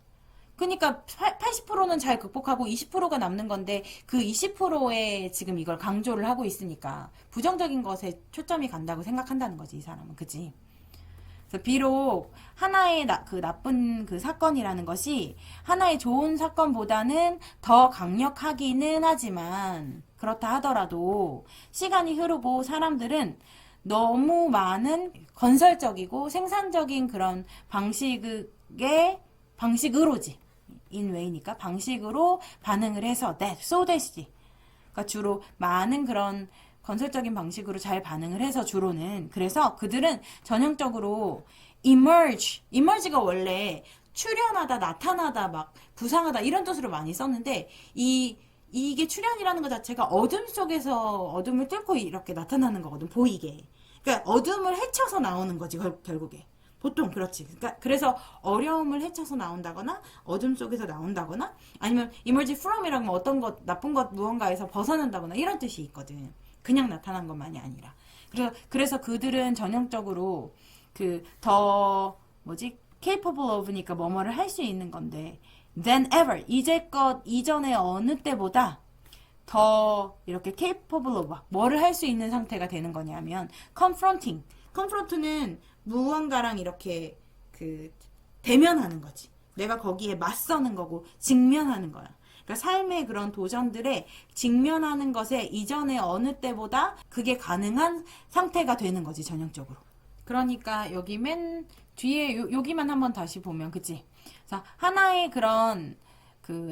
그러니까 80%는 잘 극복하고 20%가 남는 건데 그 20%에 지금 이걸 강조를 하고 있으니까 부정적인 것에 초점이 간다고 생각한다는 거지, 이 사람은. 그치? 그래서 비록 하나의 나쁜 그 사건이라는 것이 하나의 좋은 사건보다는 더 강력하기는 하지만, 그렇다 하더라도 시간이 흐르고 사람들은 너무 많은 건설적이고 생산적인 그런 방식으로지. 인웨이니까 방식으로 반응을 해서 so that이. 그러니까 주로 많은 그런 건설적인 방식으로 잘 반응을 해서 주로는. 그래서 그들은 전형적으로 emerge가 원래 출현하다, 나타나다, 막 부상하다 이런 뜻으로 많이 썼는데 이게 출현이라는 것 자체가 어둠 속에서 어둠을 뚫고 이렇게 나타나는 거거든, 보이게. 그러니까 어둠을 헤쳐서 나오는 거지, 결국에. 보통 그렇지. 그러니까 그래서 어려움을 헤쳐서 나온다거나 어둠 속에서 나온다거나 아니면 emerge from이라고 하면 어떤 것, 나쁜 것 무언가에서 벗어난다거나 이런 뜻이 있거든. 그냥 나타난 것만이 아니라. 그래서 그들은 전형적으로 capable of니까 뭐뭐를 할 수 있는 건데 than ever, 이전의 어느 때보다 더 이렇게 capable of, 뭐를 할 수 있는 상태가 되는 거냐면 confront는 무언가랑 이렇게 대면하는 거지. 내가 거기에 맞서는 거고 직면하는 거야. 그러니까 삶의 그런 도전들에 직면하는 것에 이전의 어느 때보다 그게 가능한 상태가 되는 거지, 전형적으로. 그러니까 여기 맨 뒤에 여기만 한번 다시 보면, 그치? 자, 하나의 그런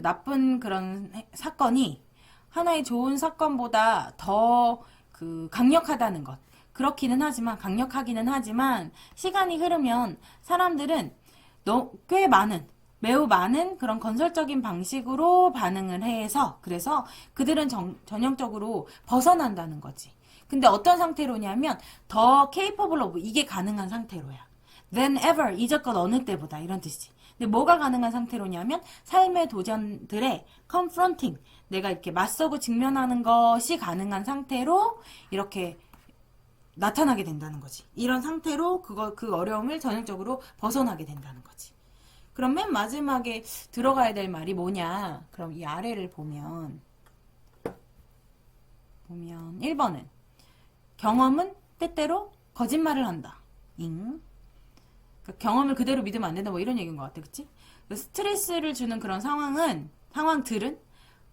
나쁜 그런 사건이 하나의 좋은 사건보다 더 그 강력하다는 것. 그렇기는 하지만 강력하기는 하지만 시간이 흐르면 사람들은 꽤 많은 매우 많은 그런 건설적인 방식으로 반응을 해서 그래서 그들은 전형적으로 벗어난다는 거지. 근데 어떤 상태로냐면 더 capable of 이게 가능한 상태로야. than ever 이제껏 어느 때보다 이런 뜻이지. 근데 뭐가 가능한 상태로냐면 삶의 도전들에 confronting 내가 이렇게 맞서고 직면하는 것이 가능한 상태로 이렇게 나타나게 된다는 거지. 이런 상태로 그 어려움을 전형적으로 벗어나게 된다는 거지. 그럼 맨 마지막에 들어가야 될 말이 뭐냐? 그럼 이 아래를 보면 1번은 경험은 때때로 거짓말을 한다. 그러니까 경험을 그대로 믿으면 안 된다. 뭐 이런 얘기인 것 같아. 그치? 스트레스를 주는 그런 상황들은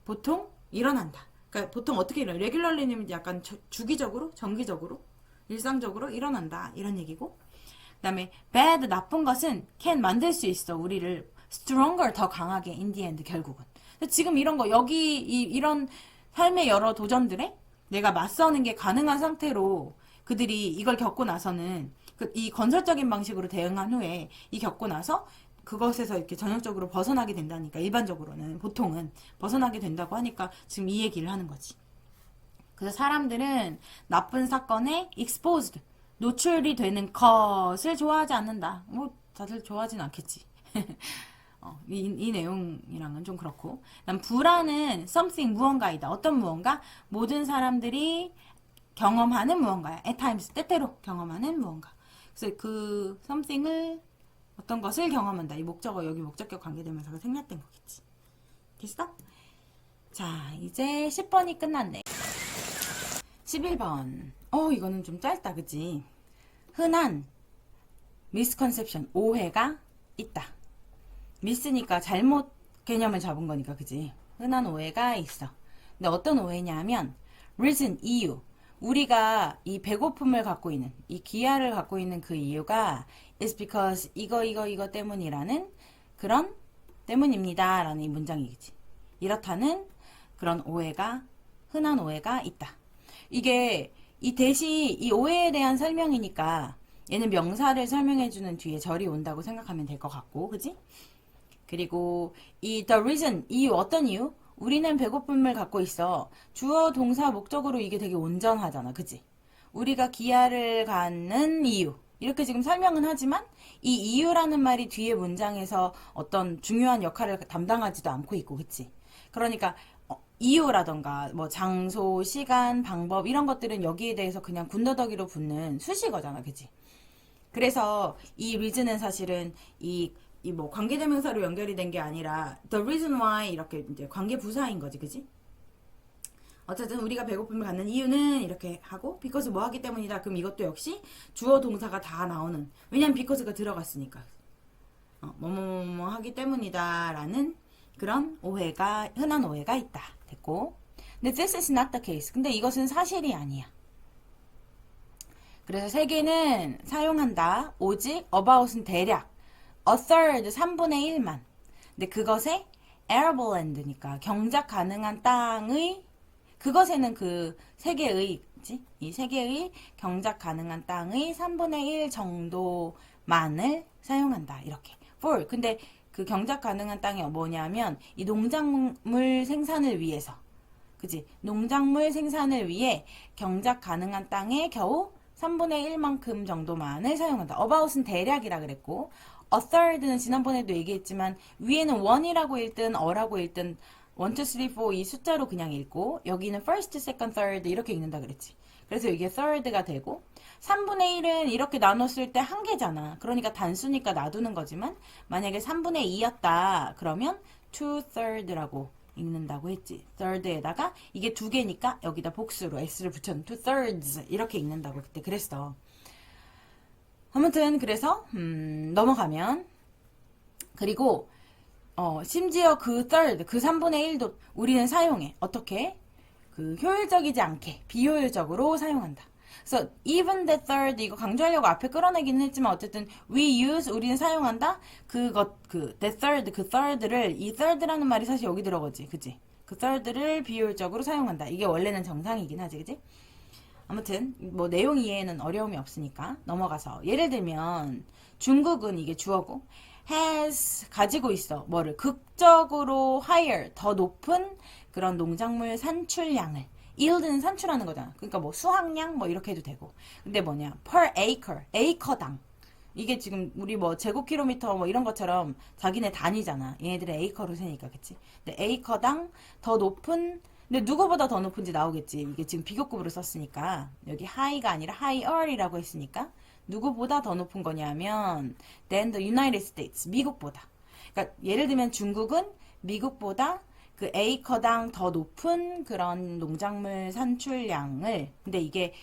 보통 일어난다. 그러니까 보통 어떻게 일어나? 레귤러리는 약간 주기적으로, 정기적으로, 일상적으로 일어난다. 이런 얘기고. 그 다음에 bad, 나쁜 것은 can 만들 수 있어. 우리를 stronger, 더 강하게 in the end, 결국은. 지금 이런 거, 이런 삶의 여러 도전들에 내가 맞서는 게 가능한 상태로 그들이 이걸 겪고 나서는 이 건설적인 방식으로 대응한 후에 이 겪고 나서 그것에서 이렇게 전형적으로 벗어나게 된다니까. 일반적으로는 보통은 벗어나게 된다고 하니까 지금 이 얘기를 하는 거지. 그래서 사람들은 나쁜 사건에 exposed 노출이 되는 것을 좋아하지 않는다. 뭐 다들 좋아하진 않겠지. 이 내용이랑은 좀 그렇고. 그다음 불안은 something 무언가이다. 어떤 무언가? 모든 사람들이 경험하는 무언가야. at times 때때로 경험하는 무언가. 그래서 그 something을 어떤 것을 경험한다. 이 목적어 여기 목적격 관계되면서 생략된 거겠지. 됐어? 자, 이제 10번이 끝났네. 11번. 이거는 좀 짧다, 그치? 흔한 misconception, 오해가 있다. 미스니까 잘못 개념을 잡은 거니까, 그치? 흔한 오해가 있어. 근데 어떤 오해냐면, reason, 이유. 우리가 이 배고픔을 갖고 있는, 이 기아를 갖고 있는 그 이유가 is because 이거 때문이라는 그런 때문입니다. 라는 이 문장이겠지. 이렇다는 그런 오해가, 흔한 오해가 있다. 이게 이 오해에 대한 설명이니까 얘는 명사를 설명해주는 뒤에 절이 온다고 생각하면 될 것 같고, 그지? 그리고 이 the reason, 이유, 어떤 이유? 우리는 배고픔을 갖고 있어. 주어, 동사, 목적으로 이게 되게 온전하잖아. 그치? 우리가 기아를 갖는 이유. 이렇게 지금 설명은 하지만 이 이유라는 말이 뒤에 문장에서 어떤 중요한 역할을 담당하지도 않고 있고, 그치? 그러니까 이유라던가 뭐 장소, 시간, 방법 이런 것들은 여기에 대해서 그냥 군더더기로 붙는 수식어잖아. 그치? 그래서 이 reason은 사실은 이 뭐 관계대명사로 연결이 된 게 아니라 the reason why 이렇게 이제 관계 부사인 거지, 그지? 어쨌든 우리가 배고픔을 갖는 이유는 이렇게 하고 because 뭐 하기 때문이다. 그럼 이것도 역시 주어 동사가 다 나오는. 왜냐면 because가 들어갔으니까. 뭐뭐뭐 하기 때문이다라는 그런 흔한 오해가 있다. 됐고. 근데 this is not the case. 근데 이것은 사실이 아니야. 그래서 세 개는 사용한다. 오직 about은 대략 a third, 3분의 1만. 근데 그것에 arable land니까 경작 가능한 땅의 그것에는 그 세 개의 이 세 개의 경작 가능한 땅의 3분의 1 정도만을 사용한다. 이렇게. for. 근데 그 경작 가능한 땅이 뭐냐면 이 농작물 생산을 위해서. 그지? 농작물 생산을 위해 경작 가능한 땅에 겨우 3분의 1만큼 정도만을 사용한다. about은 대략이라 그랬고 a third는 지난번에도 얘기했지만 위에는 1이라고 읽든 어라고 읽든 1, 2, 3, 4 이 숫자로 그냥 읽고 여기는 first, second, third 이렇게 읽는다 그랬지. 그래서 이게 third가 되고 3분의 1은 이렇게 나눴을 때 한 개잖아. 그러니까 단수니까 놔두는 거지만 만약에 3분의 2였다 그러면 2third라고 읽는다고 했지. third에다가 이게 두 개니까 여기다 복수로 s를 붙여는 2thirds 이렇게 읽는다고 그때 그랬어. 아무튼 그래서 넘어가면 그리고 심지어 그 third, 그 3분의 1도 우리는 사용해. 어떻게? 그 효율적이지 않게 비효율적으로 사용한다. 그래서 even the third 이거 강조하려고 앞에 끌어내기는 했지만 어쨌든 we use 우리는 사용한다. the third 그 third를 이 third라는 말이 사실 여기 들어가지, 그지? 그 third를 비효율적으로 사용한다. 이게 원래는 정상이긴 하지, 그지? 아무튼 뭐 내용 이해에는 어려움이 없으니까 넘어가서 예를 들면 중국은 이게 주어고 has 가지고 있어 뭐를 극적으로 higher 더 높은 그런 농작물 산출량을 yield는 산출하는 거잖아. 그러니까 뭐 수확량 뭐 이렇게 해도 되고. 근데 뭐냐 per acre 에이커당 이게 지금 우리 뭐 제곱킬로미터 뭐 이런 것처럼 자기네 단위잖아. 얘네들은 에이커로 세니까 그치. 근데 에이커당 더 높은 근데 누구보다 더 높은지 나오겠지. 이게 지금 비교급으로 썼으니까 여기 high가 아니라 higher이라고 했으니까 누구보다 더 높은 거냐면 than the United States 미국보다. 그러니까 예를 들면 중국은 미국보다 그 에이커당 더 높은 그런 농작물 산출량을 근데 이게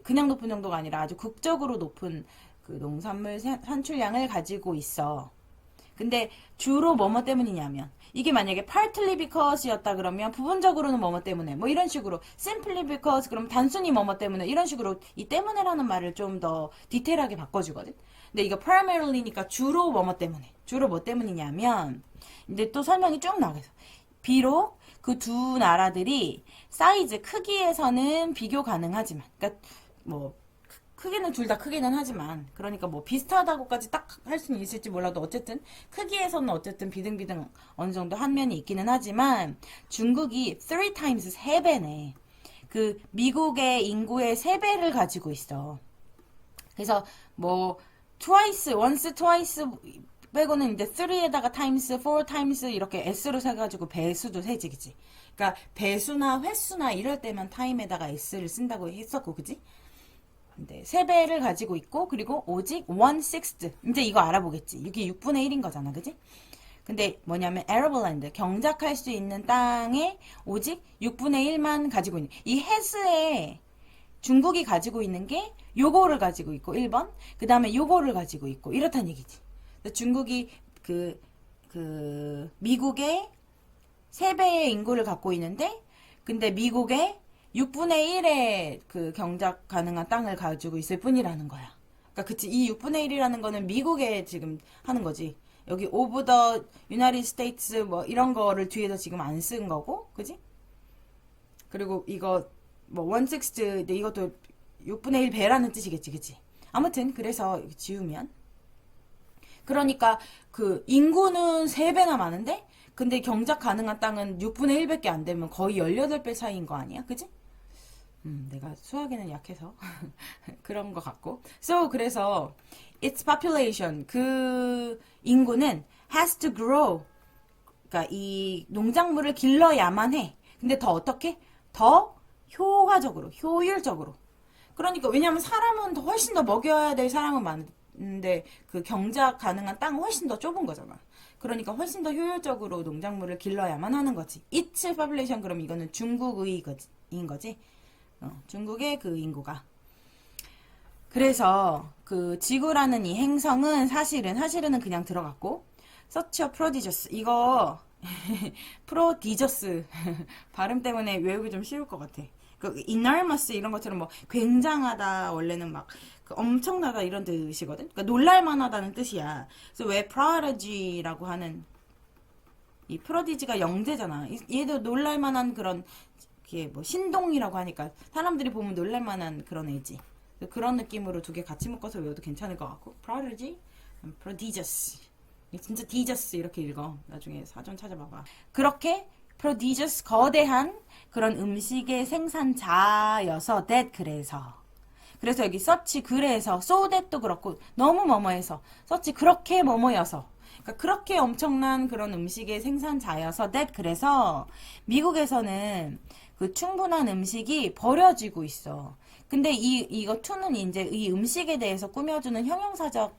그냥 높은 정도가 아니라 아주 극적으로 높은 그 농산물 산출량을 가지고 있어. 근데 주로 뭐뭐 때문이냐면 이게 만약에 partly because였다 그러면 부분적으로는 뭐뭐 때문에 뭐 이런 식으로 simply because 그럼 단순히 뭐뭐 때문에 이런 식으로 이 때문에라는 말을 좀 더 디테일하게 바꿔주거든. 근데 이거 primary니까 주로 뭐뭐 때문에 주로 뭐 때문이냐면 근데 또 설명이 쭉 나가서 비록 그 두 나라들이 사이즈 크기에서는 비교 가능하지만 그러니까 뭐 크기는 둘 다 크기는 하지만 그러니까 뭐 비슷하다고까지 딱 할 수는 있을지 몰라도 어쨌든 크기에서는 어쨌든 비등비등 어느 정도 한 면이 있기는 하지만 중국이 3x 3배네. 그 미국의 인구의 3배를 가지고 있어. 그래서 뭐 twice, once, twice 빼고는 이제 3에다가 times, 4 times 이렇게 s로 세가지고 배수도 세지 그치? 그러니까 배수나 횟수나 이럴 때만 time에다가 s를 쓴다고 했었고 그치? 근데 3배를 가지고 있고 그리고 오직 1/6 이제 이거 알아보겠지. 이게 6분의 1인 거잖아. 그지? 근데 뭐냐면 arabland 경작할 수 있는 땅에 오직 6분의 1만 가지고 있는 이 해스에 중국이 가지고 있는 게 요거를 가지고 있고 1번 그 다음에 요거를 가지고 있고 이렇단 얘기지. 중국이 미국의 3배의 인구를 갖고 있는데 근데 미국의 6분의 1의 그 경작 가능한 땅을 가지고 있을 뿐이라는 거야. 그러니까 그치 이 6분의 1이라는 거는 미국에 지금 하는 거지. 여기 over the United States 뭐 이런 거를 뒤에서 지금 안 쓴 거고, 그지? 그리고 이거 뭐 1/6 이것도 6분의 1 배라는 뜻이겠지, 그치? 아무튼 그래서 지우면 그러니까 그 인구는 3배나 많은데 근데 경작 가능한 땅은 6분의 1밖에 안 되면 거의 18배 차이인 거 아니야? 그지? 내가 수학에는 약해서 그런 것 같고. So 그래서 its population 그 인구는 has to grow. 그러니까 이 농작물을 길러야만 해. 근데 더 어떻게? 더 효과적으로, 효율적으로. 그러니까 왜냐면 사람은 훨씬 더 먹여야 될 사람은 많은데 그 경작 가능한 땅은 훨씬 더 좁은 거잖아. 그러니까 훨씬 더 효율적으로 농작물을 길러야만 하는 거지. its population 그럼 이거는 중국의 인 거지. 중국의 그 인구가. 그래서 그 지구라는 이 행성은 사실은 그냥 들어갔고 such a prodigious 이거 prodigious 발음 때문에 외우기 좀 쉬울 것 같아. 그 enormous 이런 것처럼 뭐 굉장하다 원래는 막 그 엄청나다 이런 뜻이거든. 그러니까 놀랄만하다는 뜻이야. 그래서 왜 prodigy라고 하는 이 prodigy가 영재잖아. 얘도 놀랄만한 그런 이게 뭐 신동이라고 하니까 사람들이 보면 놀랄만한 그런 애지. 그런 느낌으로 두 개 같이 묶어서 외워도 괜찮을 것 같고 prodigy, prodigious 진짜 디저스 이렇게 읽어. 나중에 사전 찾아봐봐. 그렇게 prodigious 거대한 그런 음식의 생산자여서 that 그래서 여기 such 그래서 so that도 그렇고 너무 뭐뭐해서 such 그렇게 뭐뭐여서 그러니까 그렇게 엄청난 그런 음식의 생산자여서 that 그래서 미국에서는 그 충분한 음식이 버려지고 있어. 근데 이거 to는 이제 이 음식에 대해서 꾸며주는 형용사적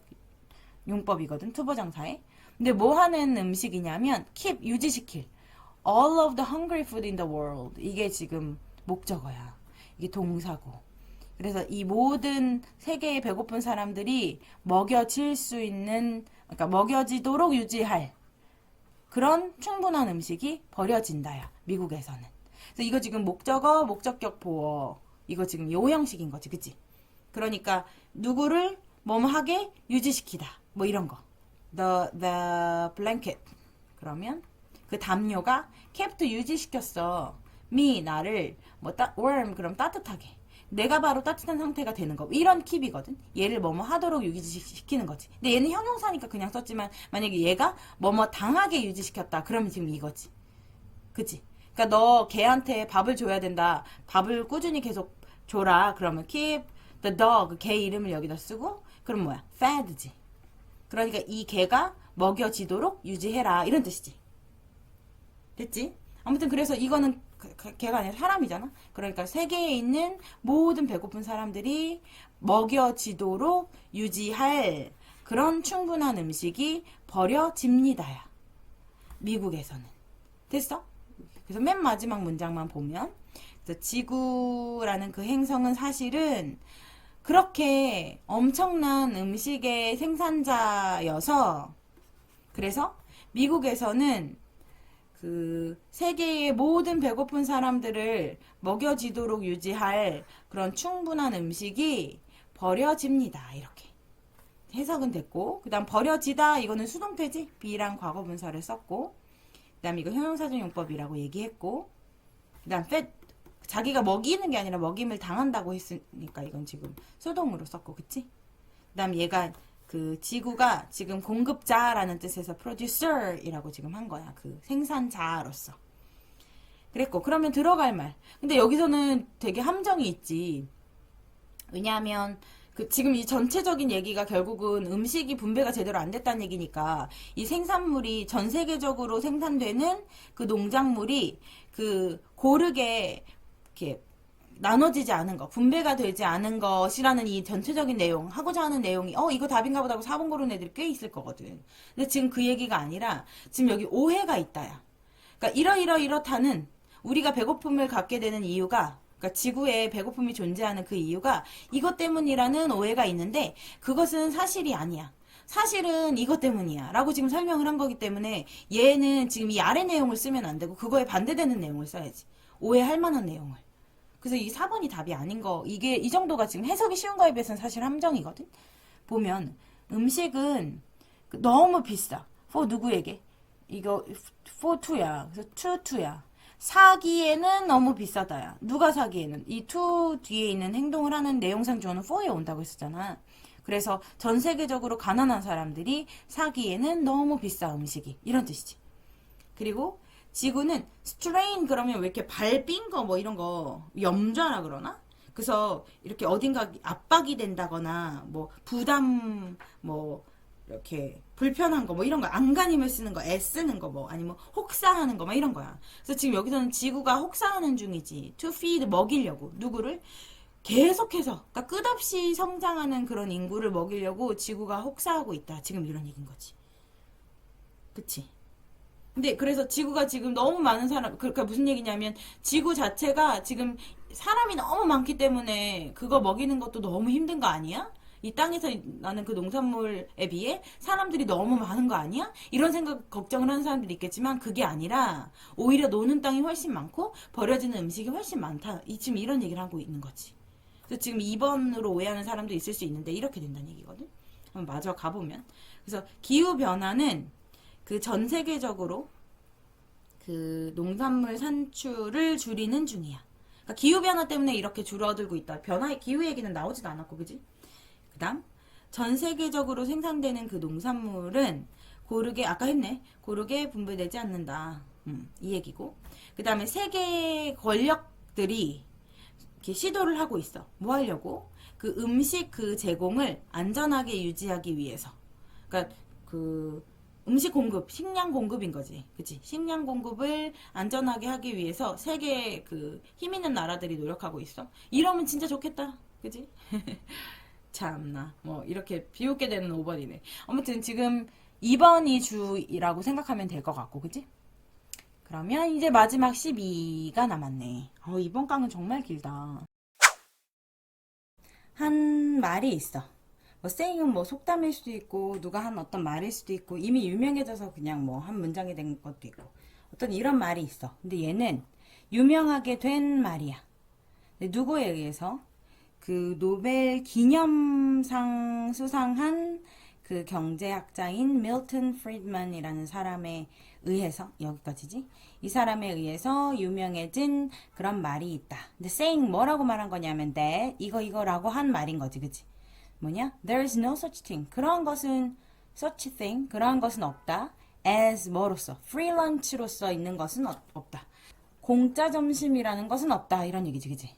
용법이거든. 투보장사에. 근데 뭐 하는 음식이냐면 keep 유지시킬 all of the hungry food in the world 이게 지금 목적어야. 이게 동사고. 그래서 이 모든 세계의 배고픈 사람들이 먹여질 수 있는 그러니까 먹여지도록 유지할 그런 충분한 음식이 버려진다야. 미국에서는. 그래서 이거 지금 목적어, 목적격 보어 이거 지금 요 형식인 거지. 그치? 그러니까 누구를 뭐뭐하게 유지시키다. 뭐 이런 거. The blanket. 그러면 그 담요가 kept 유지시켰어. me, 나를, warm, 그럼 따뜻하게. 내가 바로 따뜻한 상태가 되는 거. 이런 킵이거든. 얘를 뭐뭐 하도록 유지시키는 거지. 근데 얘는 형용사니까 그냥 썼지만, 만약에 얘가 뭐뭐 당하게 유지시켰다. 그러면 지금 이거지. 그치? 그러니까 너 걔한테 밥을 줘야 된다. 밥을 꾸준히 계속 줘라. 그러면 keep the dog, 걔 이름을 여기다 쓰고, 그럼 뭐야? fed지. 그러니까 이 개가 먹여지도록 유지해라. 이런 뜻이지. 됐지? 아무튼 그래서 이거는 개가 아니라 사람이잖아. 그러니까 세계에 있는 모든 배고픈 사람들이 먹여지도록 유지할 그런 충분한 음식이 버려집니다야. 미국에서는. 됐어? 그래서 맨 마지막 문장만 보면, 그래서 지구라는 그 행성은 사실은 그렇게 엄청난 음식의 생산자여서, 그래서 미국에서는 그 세계의 모든 배고픈 사람들을 먹여지도록 유지할 그런 충분한 음식이 버려집니다. 이렇게 해석은 됐고, 그 다음 버려지다, 이거는 수동태지. be랑 과거분사를 썼고, 그 다음 이거 형용사적 용법이라고 얘기했고, 그 다음 fed, 자기가 먹이는 게 아니라 먹임을 당한다고 했으니까 이건 지금 수동으로 썼고, 그치? 그 다음 얘가 그 지구가 지금 공급자라는 뜻에서 producer이라고 지금 한 거야. 그 생산자로서. 그랬고, 그러면 들어갈 말. 근데 여기서는 되게 함정이 있지. 왜냐하면 그 지금 이 전체적인 얘기가 결국은 음식이 분배가 제대로 안 됐다는 얘기니까 이 생산물이 전 세계적으로 생산되는 그 농작물이 그 고르게 이렇게 나눠지지 않은 거, 분배가 되지 않은 것이라는 이 전체적인 내용, 하고자 하는 내용이, 이거 답인가 보다 하고 4번 고른 애들이 꽤 있을 거거든. 근데 지금 그 얘기가 아니라, 지금 여기 오해가 있다야. 그러니까 이렇다는, 우리가 배고픔을 갖게 되는 이유가, 그러니까 지구에 배고픔이 존재하는 그 이유가 이것 때문이라는 오해가 있는데, 그것은 사실이 아니야. 사실은 이것 때문이야. 라고 지금 설명을 한 거기 때문에, 얘는 지금 이 아래 내용을 쓰면 안 되고, 그거에 반대되는 내용을 써야지. 오해할 만한 내용을. 그래서 이 4번이 답이 아닌 거, 이게 이 정도가 지금 해석이 쉬운 거에 비해서는 사실 함정이거든. 보면 음식은 너무 비싸. for 누구에게? 이거 for to야. 그래서 to야. 사기에는 너무 비싸다야. 누가 사기에는? 이 to 뒤에 있는 행동을 하는 내용상 주어는 for에 온다고 했었잖아. 그래서 전 세계적으로 가난한 사람들이 사기에는 너무 비싸 음식이. 이런 뜻이지. 그리고 지구는 strain 그러면 왜 이렇게 밟힌 거 뭐 이런 거 염좌라 그러나? 그래서 이렇게 어딘가 압박이 된다거나 뭐 부담 뭐 이렇게 불편한 거 뭐 이런 거 안간힘을 쓰는 거 애쓰는 거 뭐 아니면 혹사하는 거 막 이런 거야. 그래서 지금 여기서는 지구가 혹사하는 중이지. to feed 먹이려고 누구를 계속해서 그러니까 끝없이 성장하는 그런 인구를 먹이려고 지구가 혹사하고 있다. 지금 이런 얘기인 거지. 그치? 근데 그래서 지구가 지금 너무 많은 사람, 그러니까 무슨 얘기냐면 지구 자체가 지금 사람이 너무 많기 때문에 그거 먹이는 것도 너무 힘든 거 아니야? 이 땅에서 나는 그 농산물에 비해 사람들이 너무 많은 거 아니야? 이런 생각, 걱정을 하는 사람들이 있겠지만 그게 아니라 오히려 노는 땅이 훨씬 많고 버려지는 음식이 훨씬 많다. 지금 이런 얘기를 하고 있는 거지. 그래서 지금 2번으로 오해하는 사람도 있을 수 있는데 이렇게 된다는 얘기거든. 한번 마저 가보면. 그래서 기후변화는 그 전 세계적으로 그 농산물 산출을 줄이는 중이야. 그러니까 기후변화 때문에 이렇게 줄어들고 있다. 기후 얘기는 나오지도 않았고, 그지? 그 다음, 전 세계적으로 생산되는 그 농산물은 고르게, 아까 했네. 고르게 분배되지 않는다. 이 얘기고. 그 다음에 세계 권력들이 이렇게 시도를 하고 있어. 뭐 하려고? 그 음식 그 제공을 안전하게 유지하기 위해서. 그러니까 그 음식 공급, 식량 공급인 거지. 그치? 식량 공급을 안전하게 하기 위해서 세계 그 힘 있는 나라들이 노력하고 있어. 이러면 진짜 좋겠다. 그치? 참나. 뭐, 이렇게 비웃게 되는 5번이네. 아무튼 지금 2번이 주라고 생각하면 될 것 같고, 그치? 그러면 이제 마지막 12가 남았네. 이번 강은 정말 길다. 한 말이 있어. 뭐 saying은 뭐 속담일 수도 있고 누가 한 어떤 말일 수도 있고 이미 유명해져서 그냥 뭐 한 문장이 된 것도 있고 어떤 이런 말이 있어. 근데 얘는 유명하게 된 말이야. 누구에 의해서? 그 노벨 기념상 수상한 그 경제학자인 밀턴 프리드만이라는 사람에 의해서 여기까지지. 이 사람에 의해서 유명해진 그런 말이 있다. 근데 saying 뭐라고 말한 거냐면 that 이거라고 한 말인 거지, 그치? 뭐냐? There is no such thing. 그러한 것은 such thing. 그러한 것은 없다. as 뭐로서 free lunch로서 있는 것은 없다. 공짜 점심이라는 것은 없다. 이런 얘기지, 그치?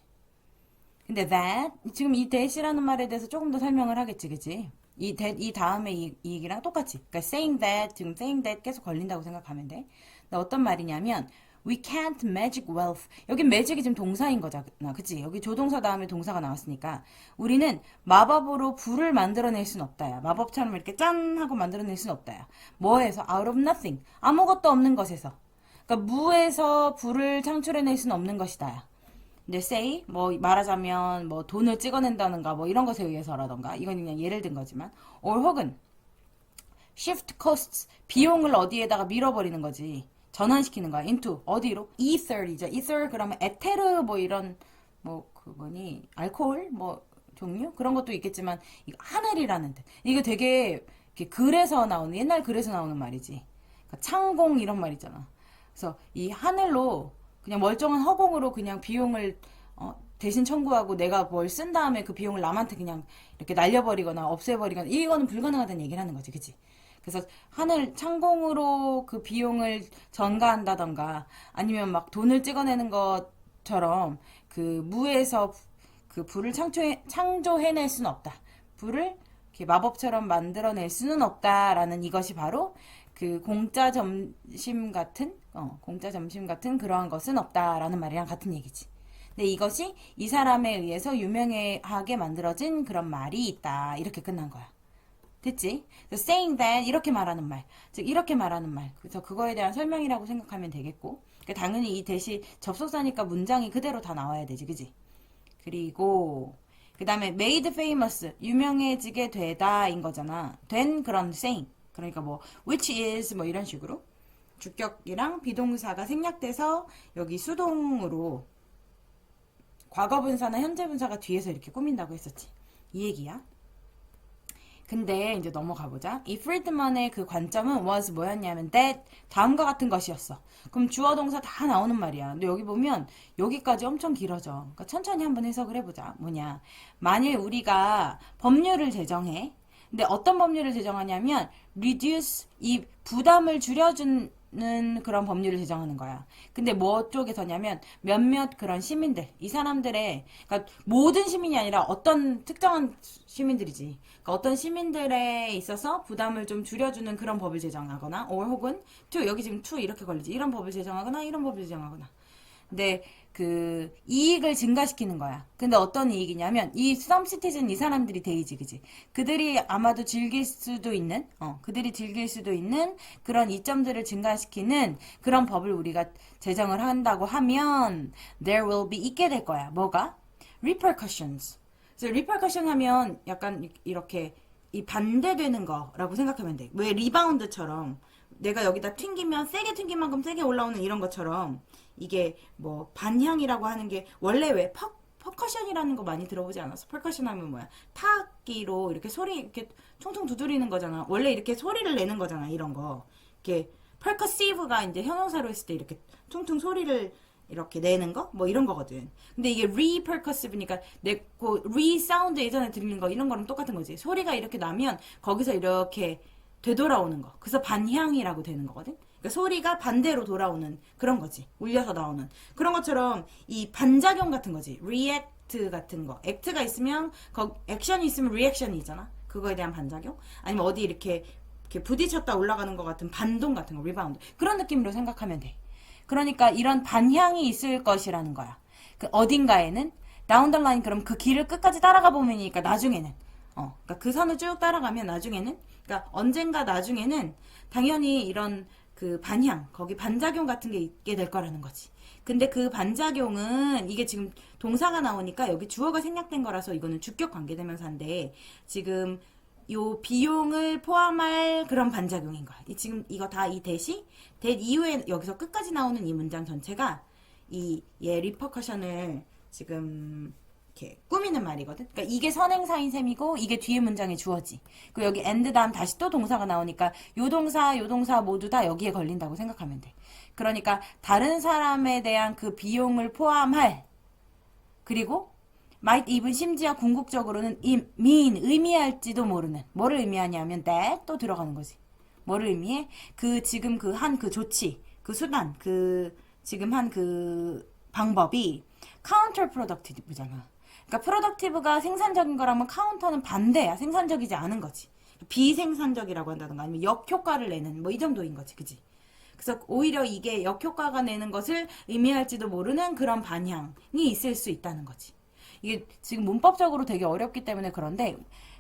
근데 that 지금 이 that이라는 말에 대해서 조금 더 설명을 하겠지, 그치? 이 다음에 이 얘기랑 똑같이. 그러니까 saying that, 지금 saying that 계속 걸린다고 생각하면 돼. 근데 어떤 말이냐면, we can't magic wealth. 여기 magic이 지금 동사인 거잖아. 그치? 여기 조동사 다음에 동사가 나왔으니까. 우리는 마법으로 불을 만들어낼 순 없다야. 마법처럼 이렇게 짠! 하고 만들어낼 순 없다야. 뭐에서? out of nothing. 아무것도 없는 것에서. 그러니까 무에서 불을 창출해낼 순 없는 것이다야. 근데 say 뭐 말하자면 뭐 돈을 찍어낸다는가 뭐 이런 것에 의해서라던가 이건 그냥 예를 든 거지만 or 혹은 shift costs 비용을 어디에다가 밀어버리는 거지 전환시키는 거야 into 어디로 ether이죠 ether 그러면 에테르 뭐 이런 뭐 그거니 알코올 뭐 종류 그런 것도 있겠지만 이거 하늘이라는 뜻 이거 되게 이렇게 글에서 나오는 옛날 글에서 나오는 말이지 그러니까 창공 이런 말 있잖아 그래서 이 하늘로 그냥 멀쩡한 허공으로 그냥 비용을 대신 청구하고 내가 뭘 쓴 다음에 그 비용을 남한테 그냥 이렇게 날려버리거나 없애버리거나 이거는 불가능하다는 얘기를 하는 거지, 그치? 그래서 하늘 창공으로 그 비용을 전가한다던가 아니면 막 돈을 찍어내는 것처럼 그 무에서 그 불을 창조해낼 수는 없다. 불을 이렇게 마법처럼 만들어낼 수는 없다라는 이것이 바로 그 공짜 점심 같은 그러한 것은 없다라는 말이랑 같은 얘기지. 근데 이것이 이 사람에 의해서 유명하게 만들어진 그런 말이 있다. 이렇게 끝난 거야. 됐지? saying that 이렇게 말하는 말. 즉 이렇게 말하는 말. 그래서 그거에 대한 설명이라고 생각하면 되겠고. 그러니까 당연히 이 대시 접속사니까 문장이 그대로 다 나와야 되지. 그지? 그리고 그 다음에 made famous 유명해지게 되다인 거잖아. 된 그런 saying. 그러니까 뭐 which is 뭐 이런 식으로 주격이랑 비동사가 생략돼서 여기 수동으로 과거분사나 현재분사가 뒤에서 이렇게 꾸민다고 했었지. 이 얘기야. 근데 이제 넘어가 보자. 이 프리드만의 그 관점은 was 뭐였냐면 that 다음과 같은 것이었어. 그럼 주어 동사 다 나오는 말이야. 근데 여기 보면 여기까지 엄청 길어져. 그러니까 천천히 한번 해석을 해보자. 뭐냐. 만일 우리가 법률을 제정해. 근데 어떤 법률을 제정하냐면 reduce 이 부담을 줄여주는 그런 법률을 제정하는 거야. 근데 뭐 쪽에서냐면 몇몇 그런 시민들 이 사람들의 그러니까 모든 시민이 아니라 어떤 특정한 시민들이지. 그러니까 어떤 시민들에 있어서 부담을 좀 줄여주는 그런 법을 제정하거나 or 혹은 to 여기 지금 to 이렇게 걸리지. 이런 법을 제정하거나 이런 법을 제정하거나. 근데 그 이익을 증가시키는 거야. 근데 어떤 이익이냐면 이 some citizen 이 사람들이 데이지 그지. 그들이 아마도 즐길 수도 있는 그런 이점들을 증가시키는 그런 법을 우리가 제정을 한다고 하면 there will be 있게 될 거야. 뭐가? repercussions. 그래서 repercussion 하면 약간 이렇게 이 반대되는 거라고 생각하면 돼. 왜 리바운드처럼 내가 여기다 튕기면 세게 튕긴 만큼 세게 올라오는 이런 것처럼 이게 뭐 반향이라고 하는 게 원래 왜 퍼커션이라는 거 많이 들어보지 않았어? 퍼커션 하면 뭐야? 타악기로 이렇게 소리 이렇게 총총 두드리는 거잖아. 원래 이렇게 소리를 내는 거잖아. 이런 거. 이렇게 percussive가 이제 형용사로 했을 때 이렇게 퉁퉁 소리를 이렇게 내는 거? 뭐 이런 거거든. 근데 이게 repercussive니까 그 resound 예전에 들리는 거 이런 거랑 똑같은 거지. 소리가 이렇게 나면 거기서 이렇게 되돌아오는 거. 그래서 반향이라고 되는 거거든. 그러니까 소리가 반대로 돌아오는 그런 거지. 울려서 나오는. 그런 것처럼 이 반작용 같은 거지. react 같은 거. act가 있으면 액션이 있으면 reaction이 있잖아. 그거에 대한 반작용. 아니면 어디 이렇게 부딪혔다 올라가는 것 같은 반동 같은 거. 리바운드. 그런 느낌으로 생각하면 돼. 그러니까 이런 반향이 있을 것이라는 거야. 그 어딘가에는 down the line 그럼 그 길을 끝까지 따라가 보면이니까 나중에는 그러니까 그 선을 쭉 따라가면 나중에는 그러니까 언젠가 나중에는 당연히 이런 그 반향 거기 반작용 같은 게 있게 될 거라는 거지. 근데 그 반작용은 이게 지금 동사가 나오니까 여기 주어가 생략된 거라서 이거는 주격 관계대명사인데 지금 요 비용을 포함할 그런 반작용인 거야. 지금 이거 다 이 대시 that 이후에 여기서 끝까지 나오는 이 문장 전체가 얘 리퍼커션을 지금 이렇게 꾸미는 말이거든. 그러니까 이게 선행사인 셈이고 이게 뒤에 문장의 주어지. 그리고 여기 and 다음 다시 또 동사가 나오니까 요 동사 모두 다 여기에 걸린다고 생각하면 돼. 그러니까 다른 사람에 대한 그 비용을 포함할 그리고 might even 심지어 궁극적으로는 mean 의미할지도 모르는 뭐를 의미하냐면 that 또 들어가는 거지. 뭐를 의미해? 그 지금 그 한 그 조치, 그 수단, 그 지금 한 그 방법이 counterproductive잖아. 그러니까 productive가 생산적인 거라면 counter는 반대야. 생산적이지 않은 거지. 비생산적이라고 한다던가 아니면 역효과를 내는 뭐 이 정도인 거지. 그지? 그래서 오히려 이게 역효과가 내는 것을 의미할지도 모르는 그런 반향이 있을 수 있다는 거지. 이게 지금 문법적으로 되게 어렵기 때문에 그런데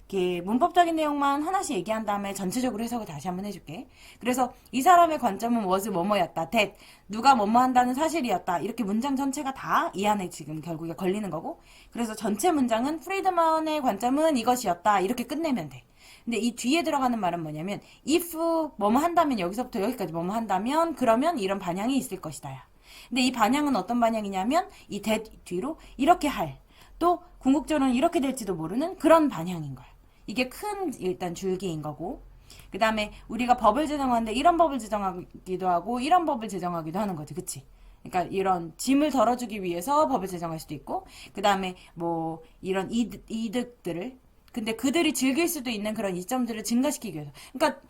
이렇게 문법적인 내용만 하나씩 얘기한 다음에 전체적으로 해석을 다시 한번 해줄게. 그래서 이 사람의 관점은 was 뭐뭐였다. that 누가 뭐뭐 한다는 사실이었다. 이렇게 문장 전체가 다 이 안에 지금 결국에 걸리는 거고 그래서 전체 문장은 프리드먼의 관점은 이것이었다. 이렇게 끝내면 돼. 근데 이 뒤에 들어가는 말은 뭐냐면 if 뭐뭐 한다면 여기서부터 여기까지 뭐뭐 한다면 그러면 이런 반향이 있을 것이다. 근데 이 반향은 어떤 반향이냐면 이 that 뒤로 이렇게 할 또 궁극적으로는 이렇게 될지도 모르는 그런 반향인 거야. 이게 큰 일단 줄기인 거고 그 다음에 우리가 법을 제정하는데 이런 법을 제정하기도 하고 이런 법을 제정하기도 하는 거지. 그치? 그러니까 이런 짐을 덜어주기 위해서 법을 제정할 수도 있고 그 다음에 뭐 이런 이득들을 근데 그들이 즐길 수도 있는 그런 이점들을 증가시키기 위해서 그러니까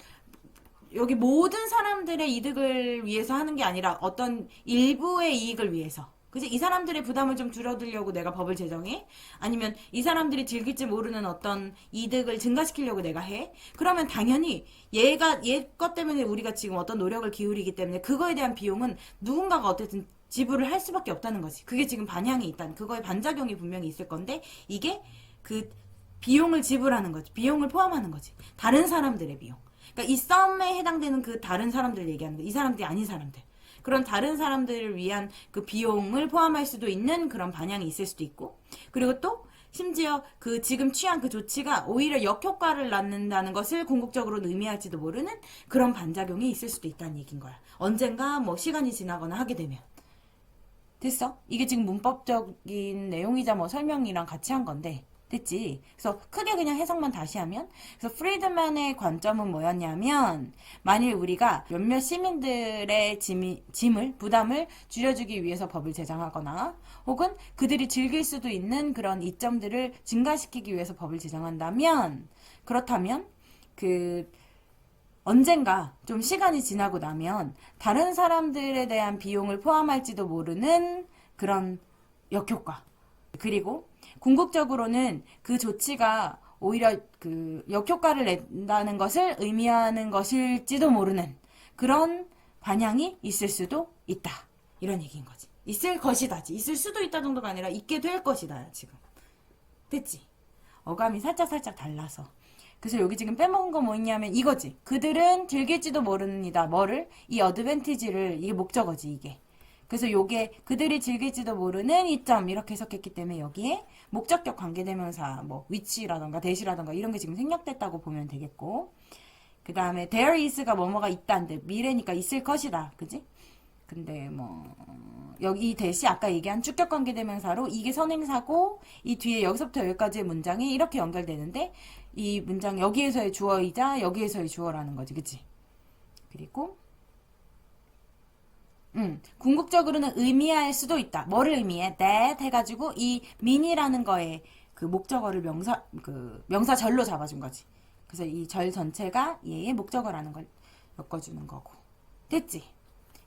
여기 모든 사람들의 이득을 위해서 하는 게 아니라 어떤 일부의 이익을 위해서 그치? 이 사람들의 부담을 좀 줄여드리려고 내가 법을 제정해? 아니면 이 사람들이 즐길지 모르는 어떤 이득을 증가시키려고 내가 해? 그러면 당연히 얘 것 때문에 우리가 지금 어떤 노력을 기울이기 때문에 그거에 대한 비용은 누군가가 어쨌든 지불을 할 수밖에 없다는 거지. 그게 지금 반향이 있다는 그거의 반작용이 분명히 있을 건데 이게 그 비용을 지불하는 거지. 비용을 포함하는 거지. 다른 사람들의 비용. 그러니까 이 썸에 해당되는 그 다른 사람들 얘기하는 거야. 이 사람들이 아닌 사람들. 그런 다른 사람들을 위한 그 비용을 포함할 수도 있는 그런 반향이 있을 수도 있고 그리고 또 심지어 그 지금 취한 그 조치가 오히려 역효과를 낳는다는 것을 궁극적으로는 의미할지도 모르는 그런 반작용이 있을 수도 있다는 얘기인 거야. 언젠가 뭐 시간이 지나거나 하게 되면. 됐어? 이게 지금 문법적인 내용이자 뭐 설명이랑 같이 한 건데 됐지? 그래서 크게 그냥 해석만 다시 하면 그래서 프리드만의 관점은 뭐였냐면 만일 우리가 몇몇 시민들의 부담을 줄여주기 위해서 법을 제정하거나 혹은 그들이 즐길 수도 있는 그런 이점들을 증가시키기 위해서 법을 제정한다면 그렇다면 그 언젠가 좀 시간이 지나고 나면 다른 사람들에 대한 비용을 포함할지도 모르는 그런 역효과 그리고 궁극적으로는 그 조치가 오히려 그 역효과를 낸다는 것을 의미하는 것일지도 모르는 그런 반향이 있을 수도 있다. 이런 얘기인 거지. 있을 것이다지. 있을 수도 있다 정도가 아니라 있게 될 것이다. 지금. 됐지? 어감이 살짝 달라서. 그래서 여기 지금 빼먹은 거 뭐 있냐면 이거지. 그들은 즐길지도 모릅니다. 뭐를? 이 어드밴티지를 이게 목적어지 이게. 그래서 요게 그들이 즐길지도 모르는 이점 이렇게 해석했기 때문에 여기에 목적격 관계대명사 뭐 which라던가 that이라던가 이런 게 지금 생략됐다고 보면 되겠고 그 다음에 there is가 뭐뭐가 있다인데 미래니까 있을 것이다 그지? 근데 뭐 여기 이 that이 아까 얘기한 주격 관계대명사로 이게 선행사고 이 뒤에 여기서부터 여기까지의 문장이 이렇게 연결되는데 이 문장 여기에서의 주어이자 여기에서의 주어라는 거지 그치? 그리고 궁극적으로는 의미할 수도 있다. 뭐를 의미해? that 해가지고 이 mean이라는 거에 그 목적어를 명사절로 잡아준 거지. 그래서 이 절 전체가 얘의 목적어라는 걸 엮어주는 거고. 됐지?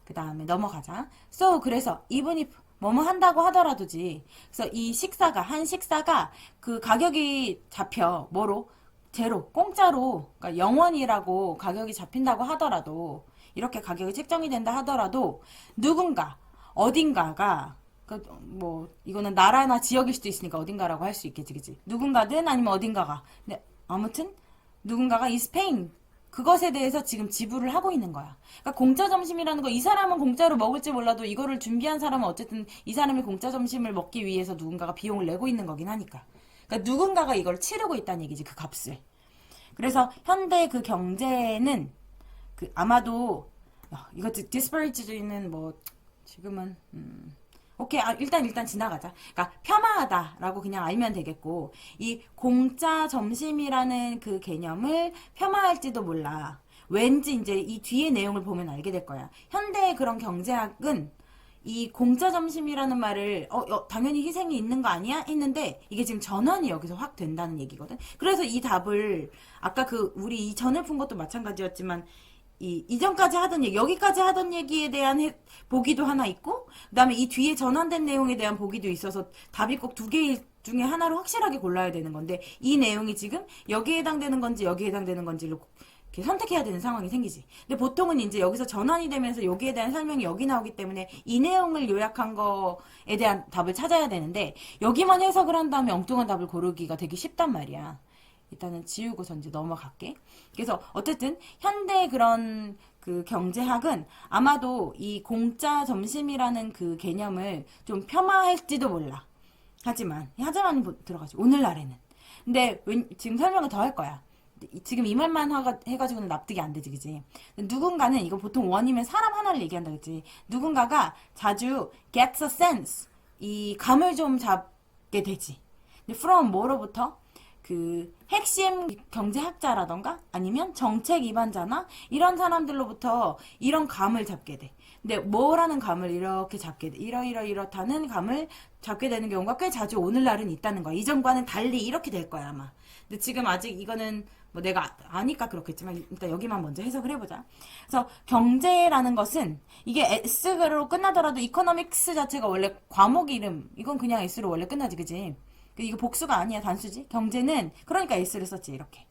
그 다음에 넘어가자. So 그래서 even if 뭐뭐 한다고 하더라도지. 그래서 이 한 식사가 그 가격이 잡혀 뭐로? 제로, 공짜로, 그러니까 0원이라고 가격이 잡힌다고 하더라도. 이렇게 가격이 책정이 된다 하더라도 누군가 어딘가가 뭐 이거는 나라나 지역일 수도 있으니까 어딘가라고 할 수 있겠지 그치 누군가든 아니면 어딘가가 근데 아무튼 누군가가 이 스페인 그것에 대해서 지금 지불을 하고 있는 거야 그러니까 공짜 점심이라는 거 이 사람은 공짜로 먹을지 몰라도 이거를 준비한 사람은 어쨌든 이 사람이 공짜 점심을 먹기 위해서 누군가가 비용을 내고 있는 거긴 하니까 그러니까 누군가가 이걸 치르고 있다는 얘기지 그 값을 그래서 현대 그 경제는 아마도 이거 디스퍼리티는 뭐 지금은 오케이, 일단 지나가자. 그러니까 폄하하다라고 그냥 알면 되겠고, 이 공짜 점심이라는 그 개념을 폄하할지도 몰라. 왠지 이제 이 뒤에 내용을 보면 알게 될 거야. 현대의 그런 경제학은 이 공짜 점심이라는 말을 당연히 희생이 있는 거 아니야? 했는데 이게 지금 전환이 여기서 확 된다는 얘기거든. 그래서 이 답을 아까 우리 이 전을 푼 것도 마찬가지였지만 이전까지 하던 얘기, 여기까지 하던 얘기에 대한 보기도 하나 있고, 그 다음에 이 뒤에 전환된 내용에 대한 보기도 있어서 답이 꼭 두 개 중에 하나를 확실하게 골라야 되는 건데, 이 내용이 지금 여기에 해당되는 건지 여기에 해당되는 건지를 이렇게 선택해야 되는 상황이 생기지. 근데 보통은 이제 여기서 전환이 되면서 여기에 대한 설명이 여기 나오기 때문에 이 내용을 요약한 거에 대한 답을 찾아야 되는데, 여기만 해석을 한 다음에 엉뚱한 답을 고르기가 되게 쉽단 말이야. 일단은 지우고서 이제 넘어갈게. 그래서 어쨌든 현대 그런 그 경제학은 아마도 이 공짜 점심이라는 그 개념을 좀 폄하할지도 몰라. 하지만 들어가지. 오늘날에는. 근데 지금 설명을 더 할 거야. 지금 이 말만 해가지고는 납득이 안 되지, 그지? 누군가는, 이거 보통 원이면 사람 하나를 얘기한다, 그지? 누군가가 자주 gets a sense, 이 감을 좀 잡게 되지. 근데 from 뭐로부터? 그 핵심 경제학자라던가 아니면 정책 입안자나 이런 사람들로부터 이런 감을 잡게 돼. 근데 뭐라는 감을 이렇게 잡게 돼. 이렇다는 감을 잡게 되는 경우가 꽤 자주 오늘날은 있다는 거야. 이전과는 달리 이렇게 될 거야, 아마. 근데 지금 아직 이거는 뭐 내가 아니까 그렇겠지만 일단 여기만 먼저 해석을 해보자. 그래서 경제라는 것은 이게 S로 끝나더라도 이코노믹스 자체가 원래 과목 이름, 이건 그냥 S로 원래 끝나지, 그지? 이거 복수가 아니야, 단수지. 경제는 그러니까 S를 썼지, 이렇게.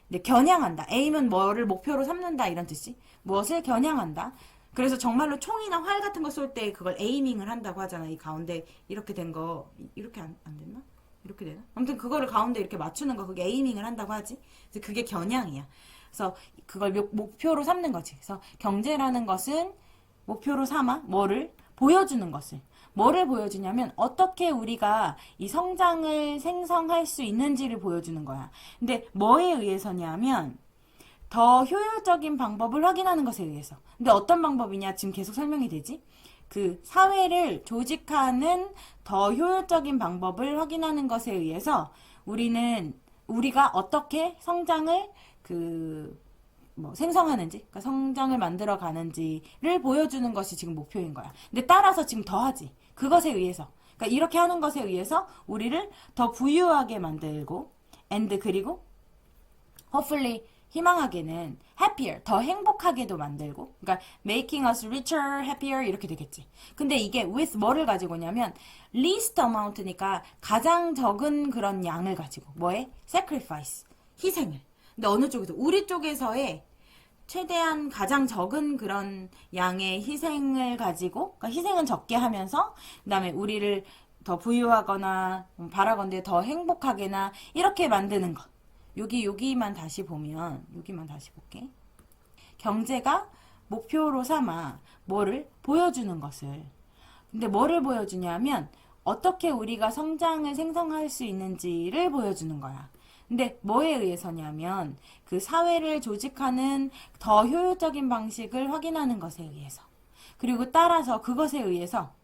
근데 겨냥한다. A면 뭐를 목표로 삼는다, 이런 뜻이. 무엇을 겨냥한다. 그래서 정말로 총이나 활 같은 거 쏠 때 그걸 에이밍을 한다고 하잖아. 이 가운데 이렇게 된 거, 이렇게 안 됐나? 이렇게 되나? 아무튼 그거를 가운데 이렇게 맞추는 거, 그게 에이밍을 한다고 하지. 그래서 그게 겨냥이야. 그래서 그걸 목표로 삼는 거지. 그래서 경제라는 것은 목표로 삼아 뭐를 보여주는 것을. 뭐를 보여주냐면 어떻게 우리가 이 성장을 생성할 수 있는지를 보여주는 거야. 근데 뭐에 의해서냐면 더 효율적인 방법을 확인하는 것에 의해서. 근데 어떤 방법이냐? 지금 계속 설명이 되지? 그 사회를 조직하는 더 효율적인 방법을 확인하는 것에 의해서 우리가 어떻게 성장을 생성하는지, 그러니까 성장을 만들어 가는지를 보여주는 것이 지금 목표인 거야. 근데 따라서 지금 더하지. 그것에 의해서. 그러니까 이렇게 하는 것에 의해서 우리를 더 부유하게 만들고, 그리고 hopefully 희망하게는 happier, 더 행복하게도 만들고, 그러니까 making us richer, happier 이렇게 되겠지. 근데 이게 with 뭐를 가지고 오냐면 least amount니까 가장 적은 그런 양을 가지고 뭐에? sacrifice, 희생을. 근데 어느 쪽에서? 우리 쪽에서의 최대한 가장 적은 그런 양의 희생을 가지고, 그러니까 희생은 적게 하면서, 그 다음에 우리를 더 부유하거나, 바라건대 더 행복하게나, 이렇게 만드는 것. 여기만 다시 볼게. 경제가 목표로 삼아 뭐를 보여주는 것을. 근데 뭐를 보여주냐면, 어떻게 우리가 성장을 생성할 수 있는지를 보여주는 거야. 근데 뭐에 의해서냐면 그 사회를 조직하는 더 효율적인 방식을 확인하는 것에 의해서, 그리고 따라서 그것에 의해서,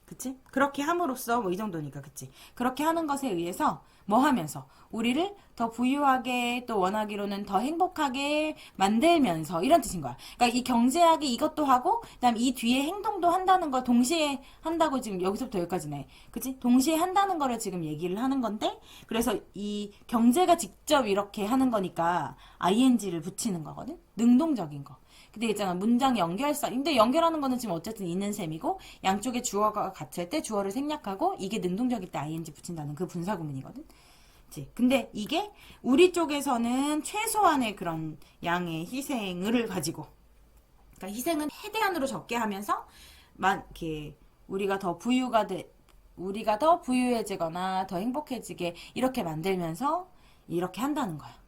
그치? 그렇게 함으로써 뭐 이 정도니까, 그치? 그렇게 하는 것에 의해서 뭐 하면서 우리를 더 부유하게, 또 원하기로는 더 행복하게 만들면서, 이런 뜻인 거야. 그러니까 이 경제학이 이것도 하고 그다음 이 뒤에 행동도 한다는 거 동시에 한다고, 지금 여기서부터 여기까지네. 그치? 동시에 한다는 거를 지금 얘기를 하는 건데, 그래서 이 경제가 직접 이렇게 하는 거니까 ing를 붙이는 거거든? 능동적인 거. 근데 있잖아, 문장 연결사. 근데 연결하는 거는 지금 어쨌든 있는 셈이고, 양쪽에 주어가 같을 때 주어를 생략하고, 이게 능동적일 때 ing 붙인다는 그 분사구문이거든. 그치? 근데 이게 우리 쪽에서는 최소한의 그런 양의 희생을 가지고, 그러니까 희생은 최대한으로 적게 하면서, 이렇게 우리가 더 부유해지거나 더 행복해지게 이렇게 만들면서 이렇게 한다는 거야.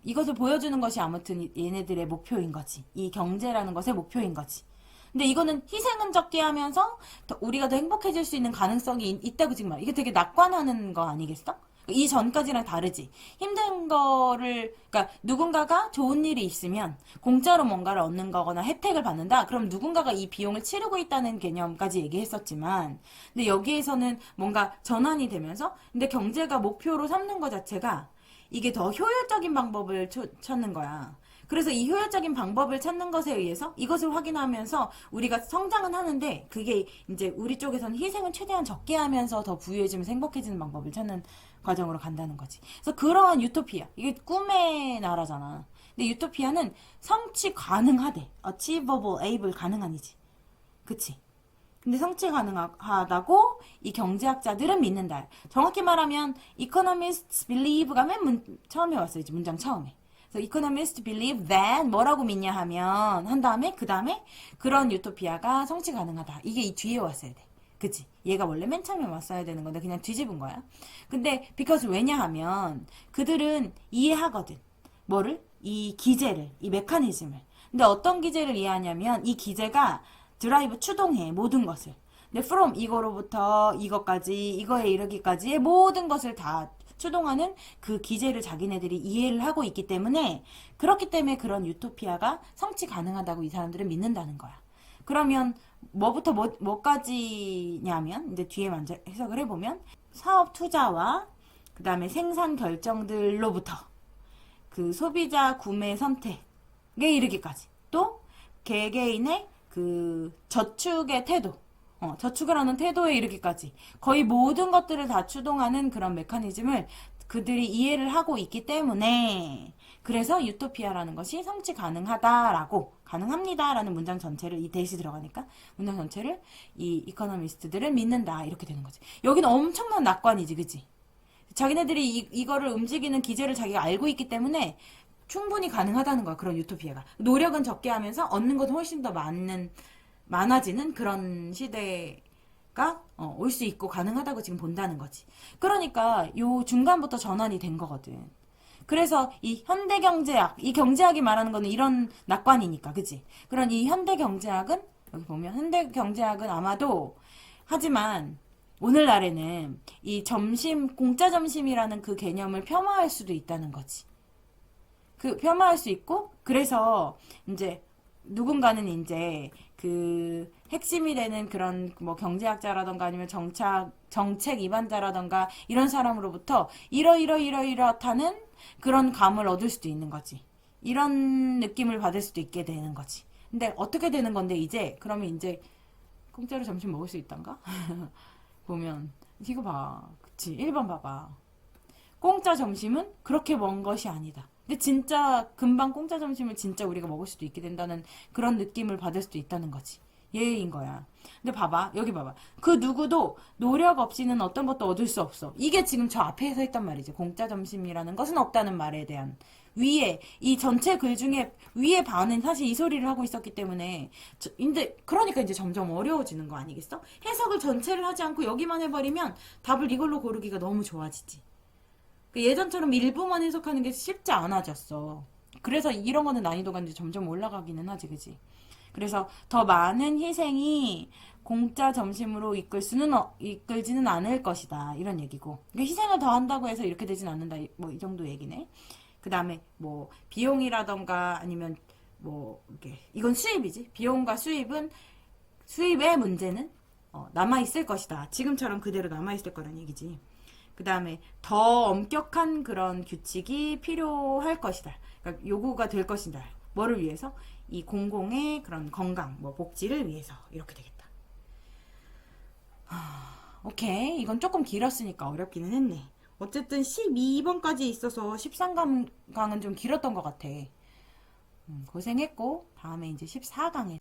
이것을 보여주는 것이 아무튼 얘네들의 목표인 거지. 이 경제라는 것의 목표인 거지. 근데 이거는 희생은 적게 하면서 우리가 더 행복해질 수 있는 가능성이 있다고 지금 말이야. 이게 되게 낙관하는 거 아니겠어? 이 전까지랑 다르지. 힘든 거를, 그러니까 누군가가 좋은 일이 있으면 공짜로 뭔가를 얻는 거거나 혜택을 받는다. 그럼 누군가가 이 비용을 치르고 있다는 개념까지 얘기했었지만, 근데 여기에서는 뭔가 전환이 되면서, 근데 경제가 목표로 삼는 것 자체가 이게 더 효율적인 방법을 찾는 거야. 그래서 이 효율적인 방법을 찾는 것에 의해서 이것을 확인하면서 우리가 성장은 하는데 그게 이제 우리 쪽에서는 희생은 최대한 적게 하면서 더 부유해지면서 행복해지는 방법을 찾는 과정으로 간다는 거지. 그래서 그러한 유토피아, 이게 꿈의 나라잖아. 근데 유토피아는 성취 가능하대. achievable, able, 가능한이지. 그치? 근데 성취 가능하다고 이 경제학자들은 믿는다. 정확히 말하면 economists believe가 처음에 왔어요. 문장 처음에. 그래서 economists believe that 뭐라고 믿냐 하면 한 다음에 그 다음에 그런 유토피아가 성취 가능하다. 이게 이 뒤에 왔어야 돼. 그치? 얘가 원래 맨 처음에 왔어야 되는 건데 그냥 뒤집은 거야. 근데 because 왜냐하면 그들은 이해하거든. 뭐를? 이 기제를, 이 메커니즘을. 근데 어떤 기제를 이해하냐면 이 기제가 드라이브 추동해 모든 것을. 근데 from 이거로부터 이것까지 이거에 이르기까지의 모든 것을 다 추동하는 그 기제를 자기네들이 이해를 하고 있기 때문에 그렇기 때문에 그런 유토피아가 성취 가능하다고 이 사람들은 믿는다는 거야. 그러면 뭐부터 뭐까지냐면 이제 뒤에 먼저 해석을 해보면 사업 투자와 그 다음에 생산 결정들로부터 그 소비자 구매 선택에 이르기까지 또 개개인의 그 저축의 태도, 저축을 하는 태도에 이르기까지 거의 모든 것들을 다 추동하는 그런 메커니즘을 그들이 이해를 하고 있기 때문에 그래서 유토피아라는 것이 성취 가능합니다라는 문장 전체를 이 대시 들어가니까 문장 전체를 이 이코노미스트들은 믿는다 이렇게 되는 거지. 여기는 엄청난 낙관이지, 그치? 자기네들이 이거를 움직이는 기제를 자기가 알고 있기 때문에 충분히 가능하다는 거야. 그런 유토피아가. 노력은 적게 하면서 얻는 것은 훨씬 더 많아지는 그런 시대가 올 수 있고 가능하다고 지금 본다는 거지. 그러니까 요 중간부터 전환이 된 거거든. 그래서 이 현대경제학, 이 경제학이 말하는 거는 이런 낙관이니까, 그치? 그런 이 현대경제학은, 여기 보면 현대경제학은 아마도, 하지만 오늘날에는 이 공짜 점심이라는 그 개념을 폄하할 수도 있다는 거지. 폄하할 수 있고, 그래서 이제 누군가는 이제 그 핵심이 되는 그런 뭐 경제학자라던가 아니면 정책 입안자라던가 이런 사람으로부터 이러이러이러이렇다는 그런 감을 얻을 수도 있는 거지. 이런 느낌을 받을 수도 있게 되는 거지. 근데 어떻게 되는 건데 이제 그러면 이제 공짜로 점심 먹을 수 있단가? 보면 이거 봐. 그치? 1번 봐봐. 공짜 점심은 그렇게 먼 것이 아니다. 근데 진짜 금방 공짜 점심을 진짜 우리가 먹을 수도 있게 된다는 그런 느낌을 받을 수도 있다는 거지. 예인 거야. 근데 봐봐. 여기 봐봐. 그 누구도 노력 없이는 어떤 것도 얻을 수 없어. 이게 지금 저 앞에 서 있단 말이지. 공짜 점심이라는 것은 없다는 말에 대한. 위에 이 전체 글 중에 위에 반은 사실 이 소리를 하고 있었기 때문에 근데 그러니까 이제 점점 어려워지는 거 아니겠어? 해석을 전체를 하지 않고 여기만 해버리면 답을 이걸로 고르기가 너무 좋아지지. 예전처럼 일부만 해석하는 게 쉽지 않아졌어. 그래서 이런 거는 난이도가 이제 점점 올라가기는 하지, 그지? 그래서 더 많은 희생이 공짜 점심으로 이끌지는 않을 것이다. 이런 얘기고. 그러니까 희생을 더 한다고 해서 이렇게 되진 않는다. 뭐 이 정도 얘기네. 그 다음에 뭐 비용이라던가 아니면 뭐 이건 수입이지. 비용과 수입의 문제는 남아있을 것이다. 지금처럼 그대로 남아있을 거란 얘기지. 그 다음에 더 엄격한 그런 규칙이 필요할 것이다. 그러니까 요구가 될 것이다. 뭐를 위해서? 이 공공의 그런 건강, 뭐 복지를 위해서 이렇게 되겠다. 오케이. 이건 조금 길었으니까 어렵기는 했네. 어쨌든 12번까지 있어서 13강은 좀 길었던 것 같아. 고생했고 다음에 이제 14강에